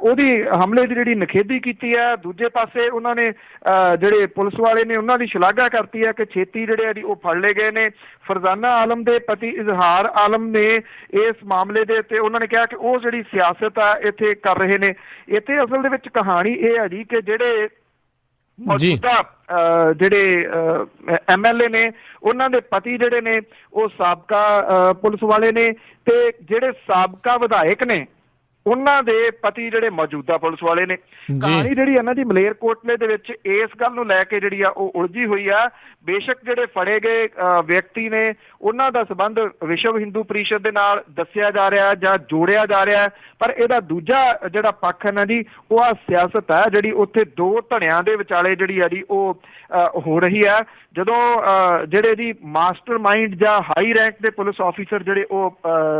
ਉਹਦੀ ਹਮਲੇ ਦੀ ਜਿਹੜੀ ਨਿਖੇਧੀ ਕੀਤੀ ਹੈ। ਦੂਜੇ ਪਾਸੇ ਉਹਨਾਂ ਨੇ ਜਿਹੜੇ ਪੁਲਿਸ ਵਾਲੇ ਨੇ ਉਹਨਾਂ ਦੀ ਸ਼ਲਾਘਾ ਕਰਤੀ ਹੈ ਕਿ ਛੇਤੀ ਜਿਹੜੇ ਆ ਜੀ ਉਹ ਫੜ ਲਏ ਗਏ ਨੇ। ਫਰਜ਼ਾਨਾ ਆਲਮ ਦੇ ਪਤੀ ਇਜ਼ਹਾਰ ਆਲਮ ਨੇ ਇਸ ਮਾਮਲੇ ਦੇ ਉੱਤੇ ਉਹਨਾਂ ਨੇ ਕਿਹਾ ਕਿ ਉਹ ਜਿਹੜੀ ਸਿਆਸਤ ਆ ਇੱਥੇ ਕਰ ਰਹੇ ਨੇ। ਇੱਥੇ ਅਸਲ ਦੇ ਵਿੱਚ ਕਹਾਣੀ ਇਹ ਹੈ ਜੀ ਕਿ ਜਿਹੜੇ ਮੌਜੂਦਾ ਜਿਹੜੇ MLA ਨੇ, ਉਹਨਾਂ ਦੇ ਪਤੀ ਜਿਹੜੇ ਨੇ ਉਹ ਸਾਬਕਾ ਪੁਲਿਸ ਵਾਲੇ ਨੇ, ਤੇ ਜਿਹੜੇ ਸਾਬਕਾ ਵਿਧਾਇਕ ਨੇ ਉਹਨਾਂ ਦੇ ਪਤੀ ਜਿਹੜੇ ਮੌਜੂਦਾ ਪੁਲਿਸ ਵਾਲੇ ਨੇ। ਕਹਾਣੀ ਜਿਹੜੀ ਇਹਨਾਂ ਦੀ ਮਲੇਰਕੋਟਲੇ ਦੇ ਵਿੱਚ ਇਸ ਗੱਲ ਨੂੰ ਲੈ ਕੇ ਜਿਹੜੀ ਆ ਉਹ ਉਲਝੀ ਹੋਈ ਆ। ਬੇਸ਼ੱਕ ਜਿਹੜੇ ਫੜੇ ਗਏ ਵਿਅਕਤੀ ਨੇ ਉਹਨਾਂ ਦਾ ਸੰਬੰਧ ਵਿਸ਼ਵ ਹਿੰਦੂ ਪ੍ਰੀਸ਼ਦ ਦੇ ਨਾਲ ਦੱਸਿਆ ਜਾ ਰਿਹਾ ਜਾਂ ਜੋੜਿਆ ਜਾ ਰਿਹਾ, ਪਰ ਇਹਦਾ ਦੂਜਾ ਜਿਹੜਾ ਪੱਖ ਹੈ ਨਾ ਜੀ, ਉਹ ਆ ਸਿਆਸਤ ਹੈ ਜਿਹੜੀ ਉੱਥੇ ਦੋ ਧੜਿਆਂ ਦੇ ਵਿਚਾਲੇ ਜਿਹੜੀ ਆ ਜੀ ਉਹ ਹੋ ਰਹੀ ਹੈ। ਜਦੋਂ ਜਿਹੜੇ ਜੀ ਮਾਸਟਰ ਮਾਈਂਡ ਜਾਂ ਹਾਈ ਰੈਂਕ ਦੇ ਪੁਲਿਸ ਆਫੀਸਰ ਜਿਹੜੇ ਉਹ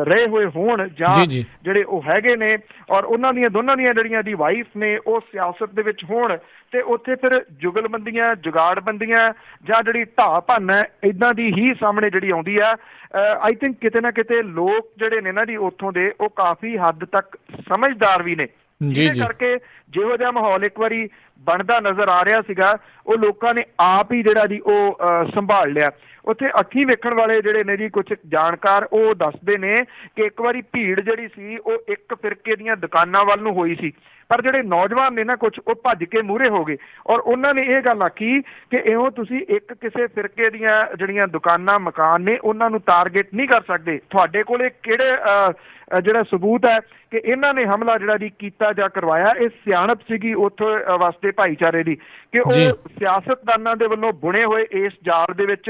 ਰਹੇ ਹੋਏ ਹੋਣ ਜਾਂ ਜਿਹੜੇ ਉਹ ਹੈਗੇ ਨੇ, ਔਰ ਉਹਨਾਂ ਦੀਆਂ ਦੋਨਾਂ ਦੀਆਂ ਜਿਹੜੀਆਂ ਦੀ ਵਾਈਫ ਨੇ ਉਹ ਸਿਆਸਤ ਦੇ ਵਿੱਚ ਹੋਣ, ਤੇ ਉੱਥੇ ਫਿਰ ਜੁਗਲਬੰਦੀਆਂ ਜੁਗਾੜਬੰਦੀਆਂ ਜਾਂ ਜਿਹੜੀ ਢਾਹ ਭੰਨ ਹੈ ਇੱਦਾਂ ਦੀ ਹੀ ਸਾਹਮਣੇ ਜਿਹੜੀ ਆਉਂਦੀ ਆ। ਆਈ ਥਿੰਕ ਕਿਤੇ ਨਾ ਕਿਤੇ ਲੋਕ ਜਿਹੜੇ ਨੇ ਨਾ ਜੀ ਉੱਥੋਂ ਦੇ ਉਹ ਕਾਫੀ ਹੱਦ ਤੱਕ ਸਮਝਦਾਰ ਵੀ ਨੇ, ਜਿਹਦੇ ਕਰਕੇ ਜਿਹੋ ਜਿਹਾ ਮਾਹੌਲ ਇੱਕ ਵਾਰੀ ਬਣਦਾ ਨਜ਼ਰ ਆ ਰਿਹਾ ਸੀਗਾ ਉਹ ਲੋਕਾਂ ਨੇ ਆਪ ਹੀ ਜਿਹੜਾ ਜੀ ਉਹ ਸੰਭਾਲ ਲਿਆ। ਉੱਥੇ ਅੱਖੀਂ ਵੇਖਣ ਵਾਲੇ ਜਿਹੜੇ ਨੇ ਜੀ ਕੁਝ ਜਾਣਕਾਰ ਉਹ ਦੱਸਦੇ ਨੇ ਕਿ ਇੱਕ ਵਾਰੀ ਭੀੜ ਜਿਹੜੀ ਸੀ ਉਹ ਇੱਕ ਫਿਰਕੇ ਦੀਆਂ ਦੁਕਾਨਾਂ ਵੱਲ ਨੂੰ ਹੋਈ ਸੀ, ਪਰ ਜਿਹੜੇ ਨੌਜਵਾਨ ਨੇ ਨਾ ਕੁਝ ਉਹ ਭੱਜ ਕੇ ਮੂਹਰੇ ਹੋ ਗਏ, ਔਰ ਉਹਨਾਂ ਨੇ ਇਹ ਗੱਲ ਆਖੀ ਕਿ ਇਉਂ ਤੁਸੀਂ ਇੱਕ ਕਿਸੇ ਫਿਰਕੇ ਦੀਆਂ ਜਿਹੜੀਆਂ ਦੁਕਾਨਾਂ ਮਕਾਨ ਨੇ ਉਹਨਾਂ ਨੂੰ ਟਾਰਗੇਟ ਨਹੀਂ ਕਰ ਸਕਦੇ। ਤੁਹਾਡੇ ਕੋਲੇ ਕਿਹੜੇ ਜਿਹੜਾ ਸਬੂਤ ਹੈ ਕਿ ਇਹਨਾਂ ਨੇ ਹਮਲਾ ਜਿਹੜਾ ਜੀ ਕੀਤਾ ਜਾਂ ਕਰਵਾਇਆ? ਇਹ ਸਿਆਣਪ ਸੀਗੀ ਉੱਥੋਂ ਵਸਦੇ ਭਾਈਚਾਰੇ ਦੀ ਕਿ ਉਹ ਸਿਆਸਤਦਾਨਾਂ ਦੇ ਵੱਲੋਂ ਬੁਣੇ ਹੋਏ ਇਸ ਜਾਲ ਦੇ ਵਿੱਚ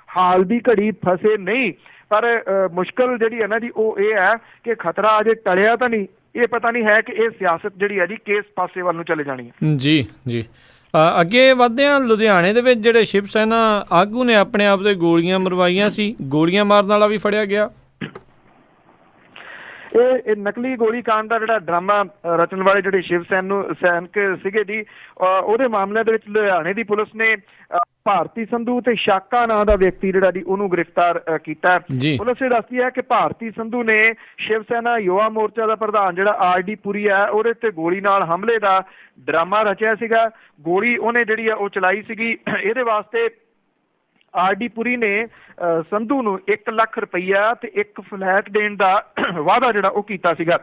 ਹਾਲ ਦੀ ਘੜੀ ਫਸੇ ਨਹੀਂ। ਪਰ ਮੁਸ਼ਕਲ ਜਿਹੜੀ ਹੈ ਨਾ ਜੀ ਉਹ ਇਹ ਹੈ ਕਿ ਖਤਰਾ ਅਜੇ ਟਲਿਆ ਤਾਂ ਨਹੀਂ। ਇਹ ਪਤਾ ਨਹੀਂ ਹੈ ਕਿ ਇਹ ਸਿਆਸਤ ਜਿਹੜੀ ਹੈ ਜੀ ਕਿਸ ਪਾਸੇ ਵੱਲ ਨੂੰ ਚਲੇ ਜਾਣੀ ਹੈ। ਜੀ ਅੱਗੇ ਵਧਦੇ ਹਾਂ। ਲੁਧਿਆਣੇ ਦੇ ਵਿੱਚ ਜਿਹੜੇ ਸ਼ਿਵ ਸੈਨਾ ਆਗੂ ਨੇ ਆਪਣੇ ਆਪ ਤੇ ਗੋਲੀਆਂ ਮਰਵਾਈਆਂ ਸੀ, ਗੋਲੀਆਂ ਮਾਰਨ ਵਾਲਾ ਵੀ ਫੜਿਆ ਗਿਆ। ਇਹ ਨਕਲੀ ਗੋਲੀ ਕਾਂਡ ਦਾ ਜਿਹੜਾ ਡਰਾਮਾ ਰਚਣ ਵਾਲੇ ਜਿਹੜੇ ਸ਼ਿਵ ਸੈਨਿਕ ਸੀਗੇ ਜੀ, ਉਹਦੇ ਮਾਮਲੇ ਦੇ ਵਿੱਚ ਲੁਧਿਆਣੇ ਦੀ ਪੁਲਿਸ ਨੇ ਭਾਰਤੀ ਸੰਧੂ ਤੇ ਸ਼ਾਕਾ ਨਾਂ ਦਾ ਵਿਅਕਤੀ ਜਿਹੜਾ ਜੀ ਉਹਨੂੰ ਗ੍ਰਿਫਤਾਰ ਕੀਤਾ। ਪੁਲਿਸ ਇਹ ਦੱਸਦੀ ਹੈ ਕਿ ਭਾਰਤੀ ਸੰਧੂ ਨੇ ਸ਼ਿਵ ਸੈਨਾ ਯੁਵਾ ਮੋਰਚਾ ਦਾ ਪ੍ਰਧਾਨ ਜਿਹੜਾ RD ਪੁਰੀ ਹੈ ਉਹਦੇ ਤੇ ਗੋਲੀ ਨਾਲ ਹਮਲੇ ਦਾ ਡਰਾਮਾ ਰਚਿਆ ਸੀਗਾ। ਗੋਲੀ ਉਹਨੇ ਜਿਹੜੀ ਆ ਉਹ ਚਲਾਈ ਸੀਗੀ। ਇਹਦੇ ਵਾਸਤੇ RD ਪੁਰੀ ਨੇ ਸੰਧੂ ਨੂੰ 1 ਲੱਖ ਰੁਪਈਆ ਤੇ ਇੱਕ ਫਲੈਟ ਦੇਣ ਦਾ ਵਾਅਦਾ ਜਿਹੜਾ ਉਹ ਕੀਤਾ ਸੀਗਾ।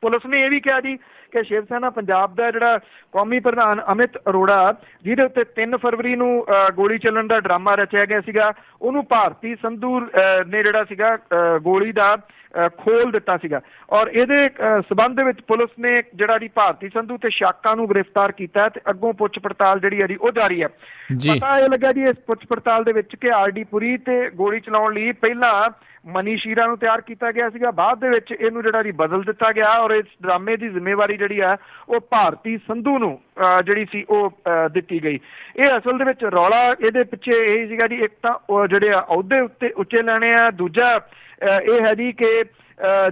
ਪੁਲਿਸ ਨੇ ਇਹ ਵੀ ਕਿਹਾ ਜੀ ਕਿ ਸ਼ਿਵ ਸੈਨਾ ਪੰਜਾਬ ਦਾ ਜਿਹੜਾ ਕੌਮੀ ਪ੍ਰਧਾਨ ਅਮਿਤ ਅਰੋੜਾ, ਜਿਹਦੇ ਉੱਤੇ 3 ਫਰਵਰੀ ਨੂੰ ਗੋਲੀ ਚੱਲਣ ਦਾ ਡਰਾਮਾ ਰਚਿਆ ਗਿਆ ਸੀਗਾ, ਉਹਨੂੰ ਭਾਰਤੀ ਸੰਧੂ ਨੇ ਜਿਹੜਾ ਸੀਗਾ ਗੋਲੀ ਦਾ ਖੋਲ ਦਿੱਤਾ ਸੀਗਾ। ਔਰ ਇਹਦੇ ਸਬੰਧ ਦੇ ਵਿੱਚ ਪੁਲਿਸ ਨੇ ਜਿਹੜਾ ਜੀ ਭਾਰਤੀ ਸੰਧੂ ਤੇ ਸ਼ਾਕਾ ਨੂੰ ਗ੍ਰਿਫਤਾਰ ਕੀਤਾ ਤੇ ਅੱਗੋਂ ਪੁੱਛ ਪੜਤਾਲ ਜਿਹੜੀ ਹੈ ਜੀ ਉਹ ਜਾਰੀ ਹੈ। ਪਤਾ ਇਹ ਲੱਗਾ ਜੀ ਇਸ ਪੁੱਛ ਪੜਤਾਲ ਦੇ ਵਿੱਚ ਕਿ RD ਪੁਰੀ ਤੇ ਗੋਲੀ ਚਲਾਉਣ ਲਈ ਪਹਿਲਾਂ ਮਨੀ ਸ਼ੀਰਾ ਨੂੰ ਤਿਆਰ ਕੀਤਾ ਗਿਆ ਸੀਗਾ, ਬਾਅਦ ਦੇ ਵਿੱਚ ਇਹਨੂੰ ਜਿਹੜਾ ਜੀ ਬਦਲ ਦਿੱਤਾ ਗਿਆ ਔਰ ਇਸ ਡਰਾਮੇ ਦੀ ਜ਼ਿੰਮੇਵਾਰੀ ਜਿਹੜੀ ਆ ਉਹ ਭਾਰਤੀ ਸੰਧੂ ਨੂੰ ਜਿਹੜੀ ਸੀ ਉਹ ਦਿੱਤੀ ਗਈ। ਇਹ ਅਸਲ ਦੇ ਵਿੱਚ ਰੌਲਾ ਇਹਦੇ ਪਿੱਛੇ ਇਹ ਸੀਗਾ ਜੀ, ਇੱਕ ਤਾਂ ਜਿਹੜੇ ਅਹੁਦੇ ਉੱਤੇ ਉੱਚੇ ਲੈਣੇ ਆ, ਦੂਜਾ ਇਹ ਹੈ ਜੀ ਕਿ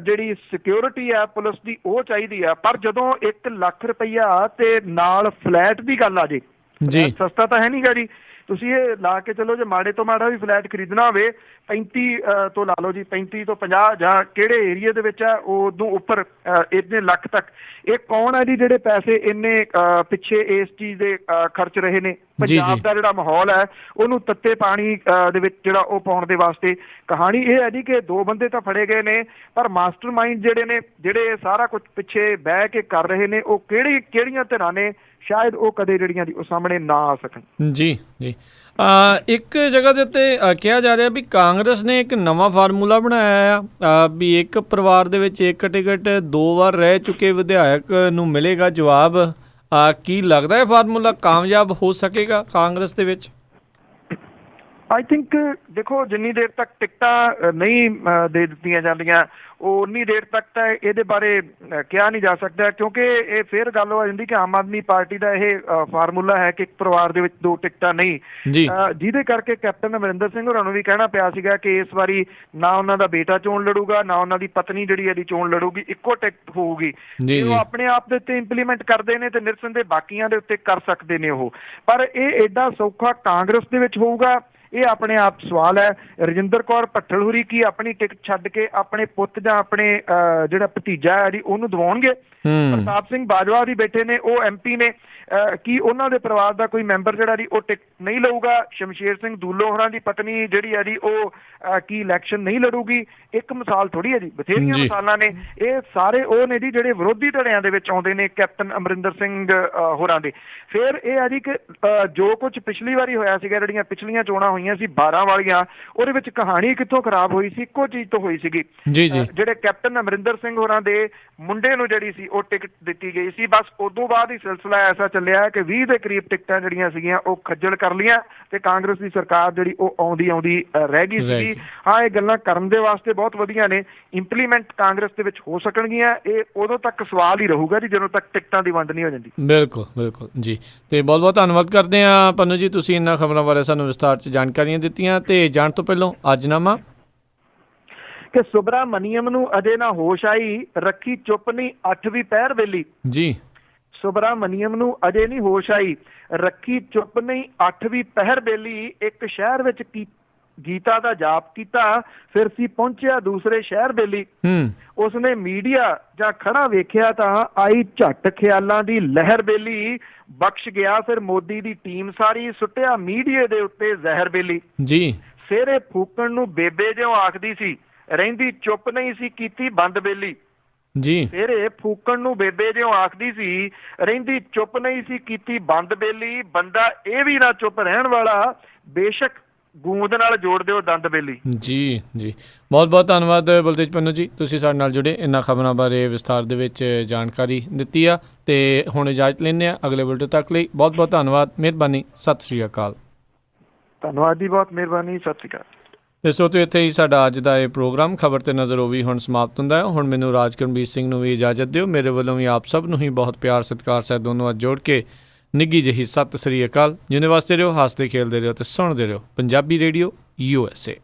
ਜਿਹੜੀ ਸਿਕਿਉਰਿਟੀ ਆ ਪੁਲਿਸ ਦੀ ਉਹ ਚਾਹੀਦੀ ਆ। ਪਰ ਜਦੋਂ 1 ਲੱਖ ਰੁਪਈਆ ਤੇ ਨਾਲ ਫਲੈਟ ਦੀ ਗੱਲ ਆ ਜੇ, ਸਸਤਾ ਤਾਂ ਹੈ ਨੀ ਗਾ ਜੀ। ਤੁਸੀਂ ਇਹ ਲਾ ਕੇ ਚਲੋ ਜੇ ਮਾੜੇ ਤੋਂ ਮਾੜਾ ਵੀ ਫਲੈਟ ਖਰੀਦਣਾ ਹੋਵੇ 35 ਤੋਂ ਲਾ ਲਓ ਜੀ, 35 ਤੋਂ 50 ਜਾਂ ਕਿਹੜੇ ਏਰੀਏ ਦੇ ਵਿੱਚ ਆ ਉਦੋਂ ਉੱਪਰ ਇੰਨੇ ਲੱਖ ਤੱਕ। ਇਹ ਕੌਣ ਹੈ ਜੀ ਜਿਹੜੇ ਪੈਸੇ ਇੰਨੇ ਪਿੱਛੇ ਇਸ ਚੀਜ਼ ਦੇ ਖਰਚ ਰਹੇ ਨੇ? ਪੰਜਾਬ ਦਾ ਜਿਹੜਾ ਮਾਹੌਲ ਹੈ ਉਹਨੂੰ ਤੱਤੇ ਪਾਣੀ ਦੇ ਵਿੱਚ ਜਿਹੜਾ ਉਹ ਪਾਉਣ ਦੇ ਵਾਸਤੇ। ਕਹਾਣੀ ਇਹ ਹੈ ਜੀ ਕਿ 2 ਬੰਦੇ ਤਾਂ ਫੜੇ ਗਏ ਨੇ, ਪਰ ਮਾਸਟਰਮਾਈਂਡ ਜਿਹੜੇ ਨੇ, ਜਿਹੜੇ ਸਾਰਾ ਕੁਝ ਪਿੱਛੇ ਬਹਿ ਕੇ ਕਰ ਰਹੇ ਨੇ, ਉਹ ਕਿਹੜੀਆਂ ਧਿਰਾਂ ਨੇ, ਸ਼ਾਇਦ ਉਹ ਕਦੇ ਜਿਹੜੀਆਂ ਦੀ ਉਹ ਸਾਹਮਣੇ ਨਾ ਆ ਸਕਣ। ਜੀ ਜੀ, ਇੱਕ ਜਗ੍ਹਾ ਦੇ ਉੱਤੇ ਕਿਹਾ ਜਾ ਰਿਹਾ ਵੀ ਕਾਂਗਰਸ ਨੇ ਇੱਕ ਨਵਾਂ ਫਾਰਮੂਲਾ ਬਣਾਇਆ ਆ ਵੀ ਇੱਕ ਪਰਿਵਾਰ ਦੇ ਵਿੱਚ ਇੱਕ ਟਿਕਟ 2 ਵਾਰ ਰਹਿ ਚੁੱਕੇ ਵਿਧਾਇਕ ਨੂੰ ਮਿਲੇਗਾ ਜਵਾਬ। ਕੀ ਲੱਗਦਾ ਹੈ ਫਾਰਮੂਲਾ ਕਾਮਯਾਬ ਹੋ ਸਕੇਗਾ ਕਾਂਗਰਸ ਦੇ ਵਿੱਚ? ਆਈ ਥਿੰਕ ਦੇਖੋ, ਜਿੰਨੀ ਦੇਰ ਤੱਕ ਟਿਕਟਾਂ ਨਹੀਂ ਦੇ ਦਿੱਤੀਆਂ ਜਾਂਦੀਆਂ ਉਨੀ ਦੇਰ ਤੱਕ ਤਾਂ ਇਹਦੇ ਬਾਰੇ ਕਿਹਾ ਨਹੀਂ ਜਾ ਸਕਦਾ, ਕਿਉਂਕਿ ਇਹ ਫਿਰ ਗੱਲ ਹੋ ਜਾਂਦੀ ਕਿ ਆਮ ਆਦਮੀ ਪਾਰਟੀ ਦਾ ਇਹ ਫਾਰਮੂਲਾ ਹੈ ਕਿ ਇੱਕ ਪਰਿਵਾਰ ਦੇ ਵਿੱਚ 2 ਟਿਕਟਾਂ ਨਹੀਂ, ਜਿਹਦੇ ਕਰਕੇ ਕੈਪਟਨ ਅਮਰਿੰਦਰ ਸਿੰਘ ਹੋਰਾਂ ਨੂੰ ਵੀ ਕਹਿਣਾ ਪਿਆ ਸੀਗਾ ਕਿ ਇਸ ਵਾਰੀ ਨਾ ਉਹਨਾਂ ਦਾ ਬੇਟਾ ਚੋਣ ਲੜੂਗਾ, ਨਾ ਉਹਨਾਂ ਦੀ ਪਤਨੀ ਜਿਹੜੀ ਇਹਦੀ ਚੋਣ ਲੜੂਗੀ, ਇੱਕੋ ਟਿਕਟ ਹੋਊਗੀ। ਉਹ ਆਪਣੇ ਆਪ ਦੇ ਉੱਤੇ ਇੰਪਲੀਮੈਂਟ ਕਰਦੇ ਨੇ ਤੇ ਨਿਰਸੰਦੇਹ ਬਾਕੀਆਂ ਦੇ ਉੱਤੇ ਕਰ ਸਕਦੇ ਨੇ ਉਹ, ਪਰ ਇਹ ਐਡਾ ਸੌਖਾ ਕਾਂਗਰਸ ਦੇ ਵਿੱਚ ਹੋਊਗਾ ਇਹ ਆਪਣੇ ਆਪ ਸਵਾਲ ਹੈ। ਰਜਿੰਦਰ ਕੌਰ ਭੱਠਲ ਹੋਰੀ ਕੀ ਆਪਣੀ ਟਿਕਟ ਛੱਡ ਕੇ ਆਪਣੇ ਪੁੱਤ ਜਾਂ ਆਪਣੇ ਜਿਹੜਾ ਭਤੀਜਾ ਹੈ ਜੀ ਉਹਨੂੰ ਦਿਵਾਉਣਗੇ? ਪ੍ਰਤਾਪ ਸਿੰਘ ਬਾਜਵਾ ਵੀ ਬੈਠੇ ਨੇ, ਉਹ MP ਨੇ, ਕੀ ਉਹਨਾਂ ਦੇ ਪਰਿਵਾਰ ਦਾ ਕੋਈ ਮੈਂਬਰ ਜਿਹੜਾ ਜੀ ਉਹ ਟਿਕਟ ਨਹੀਂ ਲਊਗਾ? ਸ਼ਮਸ਼ੇਰ ਸਿੰਘ ਦੂਲੋ ਹੋਰਾਂ ਦੀ ਪਤਨੀ ਜਿਹੜੀ ਹੈ ਜੀ ਉਹ ਕੀ ਇਲੈਕਸ਼ਨ ਨਹੀਂ ਲੜੂਗੀ? ਇੱਕ ਮਿਸਾਲ ਥੋੜੀ ਹੈ ਜੀ, ਬਥੇਰੀਆਂ ਮਿਸਾਲਾਂ ਨੇ। ਇਹ ਸਾਰੇ ਉਹ ਨੇ ਜੀ ਜਿਹੜੇ ਵਿਰੋਧੀ ਧੜਿਆਂ ਦੇ ਵਿੱਚ ਆਉਂਦੇ ਨੇ ਕੈਪਟਨ ਅਮਰਿੰਦਰ ਸਿੰਘ ਹੋਰਾਂ ਦੇ। ਫਿਰ ਇਹ ਹੈ ਜੀ ਕਿ ਜੋ ਕੁਝ ਪਿਛਲੀ ਵਾਰੀ ਹੋਇਆ ਸੀਗਾ, ਜਿਹੜੀਆਂ ਪਿਛਲੀਆਂ ਚੋਣਾਂ ਹੋਈਆਂ ਸੀ 12 ਵਾਲੀਆਂ, ਉਹਦੇ ਵਿੱਚ ਕਹਾਣੀ ਕਿੱਥੋਂ ਖਰਾਬ ਹੋਈ ਸੀ? ਇੱਕੋ ਚੀਜ਼ ਤੋਂ ਹੋਈ ਸੀਗੀ, ਜਿਹੜੇ ਕੈਪਟਨ ਅਮਰਿੰਦਰ ਸਿੰਘ ਹੋਰਾਂ ਦੇ ਮੁੰਡੇ ਨੂੰ ਜਿਹੜੀ ਸੀ ਉਹ ਟਿਕਟ ਦਿੱਤੀ ਗਈ ਸੀ। ਬਸ ਉਦੋਂ ਬਾਅਦ ਹੀ ਸਿਲਸਿਲਾ ਐਸਾ ਚੱਲਿਆ ਕਿ 20 ਦੇ ਕਰੀਬ ਟਿਕਟਾਂ ਜਿਹੜੀਆਂ ਸੀਗੀਆਂ ਉਹ ਖੱਜਲ ਕਰ ਲੀਆਂ ਤੇ ਕਾਂਗਰਸ ਦੀ ਸਰਕਾਰ ਜਿਹੜੀ ਉਹ ਆਉਂਦੀ ਰਹਿ ਗਈ ਸੀ। ਹਾਂ, ਇਹ ਗੱਲਾਂ ਕਰਨ ਦੇ ਵਾਸਤੇ ਬਹੁਤ ਵਧੀਆ ਨੇ, ਇੰਪਲੀਮੈਂਟ ਕਾਂਗਰਸ ਦੇ ਵਿੱਚ ਹੋ ਸਕਣਗੀਆਂ। ਇਹ ਉਦੋਂ ਤੱਕ ਸਵਾਲ ਹੀ ਰਹੂਗਾ ਜੀ ਜਦੋਂ ਤੱਕ ਟਿਕਟਾਂ ਦੀ ਵੰਡ ਨਹੀਂ ਹੋ ਜਾਂਦੀ। ਬਿਲਕੁਲ ਬਿਲਕੁਲ ਜੀ, ਤੇ ਬਹੁਤ ਬਹੁਤ ਧੰਨਵਾਦ ਕਰਦੇ ਹਾਂ ਪੰਨੂ ਜੀ, ਤੁਸੀਂ ਇਹਨਾਂ ਖਬਰਾਂ ਬਾਰੇ ਸਾਨੂੰ ਵਿਸਤਾਰ 'ਚ ਜਾਣਕਾਰੀਆਂ ਦਿੱਤੀਆਂ। ਤੇ ਜਾਣ ਤੋਂ ਪਹਿਲਾਂ ਅੱਜਨਾਮਾ ਕਿ ਸੁਬਰਾਮਨੀਅਮ ਨੂੰ ਅਜੇ ਨਾ ਹੋਸ਼ ਆਈ, ਰੱਖੀ ਚੁੱਪ ਨਹੀਂ 8ਵੀਂ ਪਹਿਰ ਵੇਲੀ। ਜੀ, ਸੁਬਰਾਮਨੀਅਮ ਨੂੰ ਅਜੇ ਨਹੀਂ ਹੋਸ਼ ਆਈ, ਰੱਖੀ ਚੁੱਪ ਨਹੀਂ 8ਵੀਂ ਪਹਿਰ ਵੇਲੀ। ਇੱਕ ਸ਼ਹਿਰ ਵਿੱਚ ਗੀਤਾ ਦਾ ਜਾਪ ਕੀਤਾ, ਫਿਰ ਸੀ ਪਹੁੰਚਿਆ ਦੂਸਰੇ ਸ਼ਹਿਰ ਬੇਲੀ। ਉਸਨੇ ਮੀਡੀਆ ਜਾਂ ਖੜਾ ਵੇਖਿਆ ਤਾਂ ਆਈ ਝੱਟ ਖਿਆਲਾਂ ਦੀ ਲਹਿਰ ਬੇਲੀ। ਬਖਸ਼ ਗਿਆ ਫਿਰ ਮੋਦੀ ਦੀ ਟੀਮ ਸਾਰੀ, ਸੁੱਟਿਆ ਮੀਡੀਏ ਦੇ ਉੱਤੇ ਜ਼ਹਿਰ ਬੇਲੀ। ਜੀ, ਫੇਰੇ ਫੂਕਣ ਨੂੰ ਬੇਬੇ ਜਿਉਂ ਆਖਦੀ ਸੀ, ਰਹਿੰਦੀ ਚੁੱਪ ਨਹੀਂ ਸੀ ਕੀਤੀ ਬੰਦ ਬੇਲੀ। ਜੀ, ਫੇਰੇ ਫੂਕਣ ਨੂੰ ਬੇਬੇ ਜਿਉਂ ਆਖਦੀ ਸੀ, ਰਹਿੰਦੀ ਚੁੱਪ ਨਹੀਂ ਸੀ ਕੀਤੀ ਬੰਦ ਬੇਲੀ। ਬੰਦਾ ਇਹ ਵੀ ਨਾ ਚੁੱਪ ਰਹਿਣ ਵਾਲਾ, ਬੇਸ਼ੱਕ ਗੂੰਦ ਨਾਲ ਜੋੜ ਦਿਓ ਦੰਦ ਬੇਲੀ। ਜੀ ਜੀ, ਬਹੁਤ ਬਹੁਤ ਧੰਨਵਾਦ ਬਲਤੇਜ ਪੰਨੂ ਜੀ, ਤੁਸੀਂ ਸਾਡੇ ਨਾਲ ਜੁੜੇ, ਇਹਨਾਂ ਖਬਰਾਂ ਬਾਰੇ ਵਿਸਥਾਰ ਦੇ ਵਿੱਚ ਜਾਣਕਾਰੀ ਦਿੱਤੀ ਆ। ਤੇ ਹੁਣ ਇਜਾਜ਼ਤ ਲੈਂਦੇ ਆ, ਅਗਲੇ ਬੁਲੇਟਿਨ ਤੱਕ ਲਈ ਬਹੁਤ ਬਹੁਤ ਧੰਨਵਾਦ, ਮਿਹਰਬਾਨੀ, ਸਤਿ ਸ੍ਰੀ ਅਕਾਲ। ਧੰਨਵਾਦ ਜੀ, ਬਹੁਤ ਮਿਹਰਬਾਨੀ, ਸਤਿ ਸ੍ਰੀ ਅਕਾਲ। ਤੇ ਸੋ ਇੱਥੇ ਹੀ ਸਾਡਾ ਅੱਜ ਦਾ ਇਹ ਪ੍ਰੋਗਰਾਮ ਖਬਰ ਤੇ ਨਜ਼ਰ ਉਹ ਵੀ ਹੁਣ ਸਮਾਪਤ ਹੁੰਦਾ ਹੈ। ਹੁਣ ਮੈਨੂੰ ਰਾਜਕਰਮਬੀਰ ਸਿੰਘ ਨੂੰ ਵੀ ਇਜਾਜ਼ਤ ਦਿਓ। ਮੇਰੇ ਵੱਲੋਂ ਵੀ ਆਪ ਸਭ ਨੂੰ ਹੀ ਬਹੁਤ ਪਿਆਰ ਸਤਿਕਾਰ ਸਹਿਤ ਦੋਨੋਂ ਹੱਥ ਜੋੜ ਕੇ ਨਿੱਘੀ ਜਿਹੀ ਸਤਿ ਸ੍ਰੀ ਅਕਾਲ। ਜਿਉਂਦੇ ਵਾਸਤੇ ਰਹੋ, ਹੱਸਦੇ ਖੇਲਦੇ ਰਹੋ ਤੇ ਸੁਣਦੇ ਰਹੋ ਪੰਜਾਬੀ ਰੇਡੀਓ USA।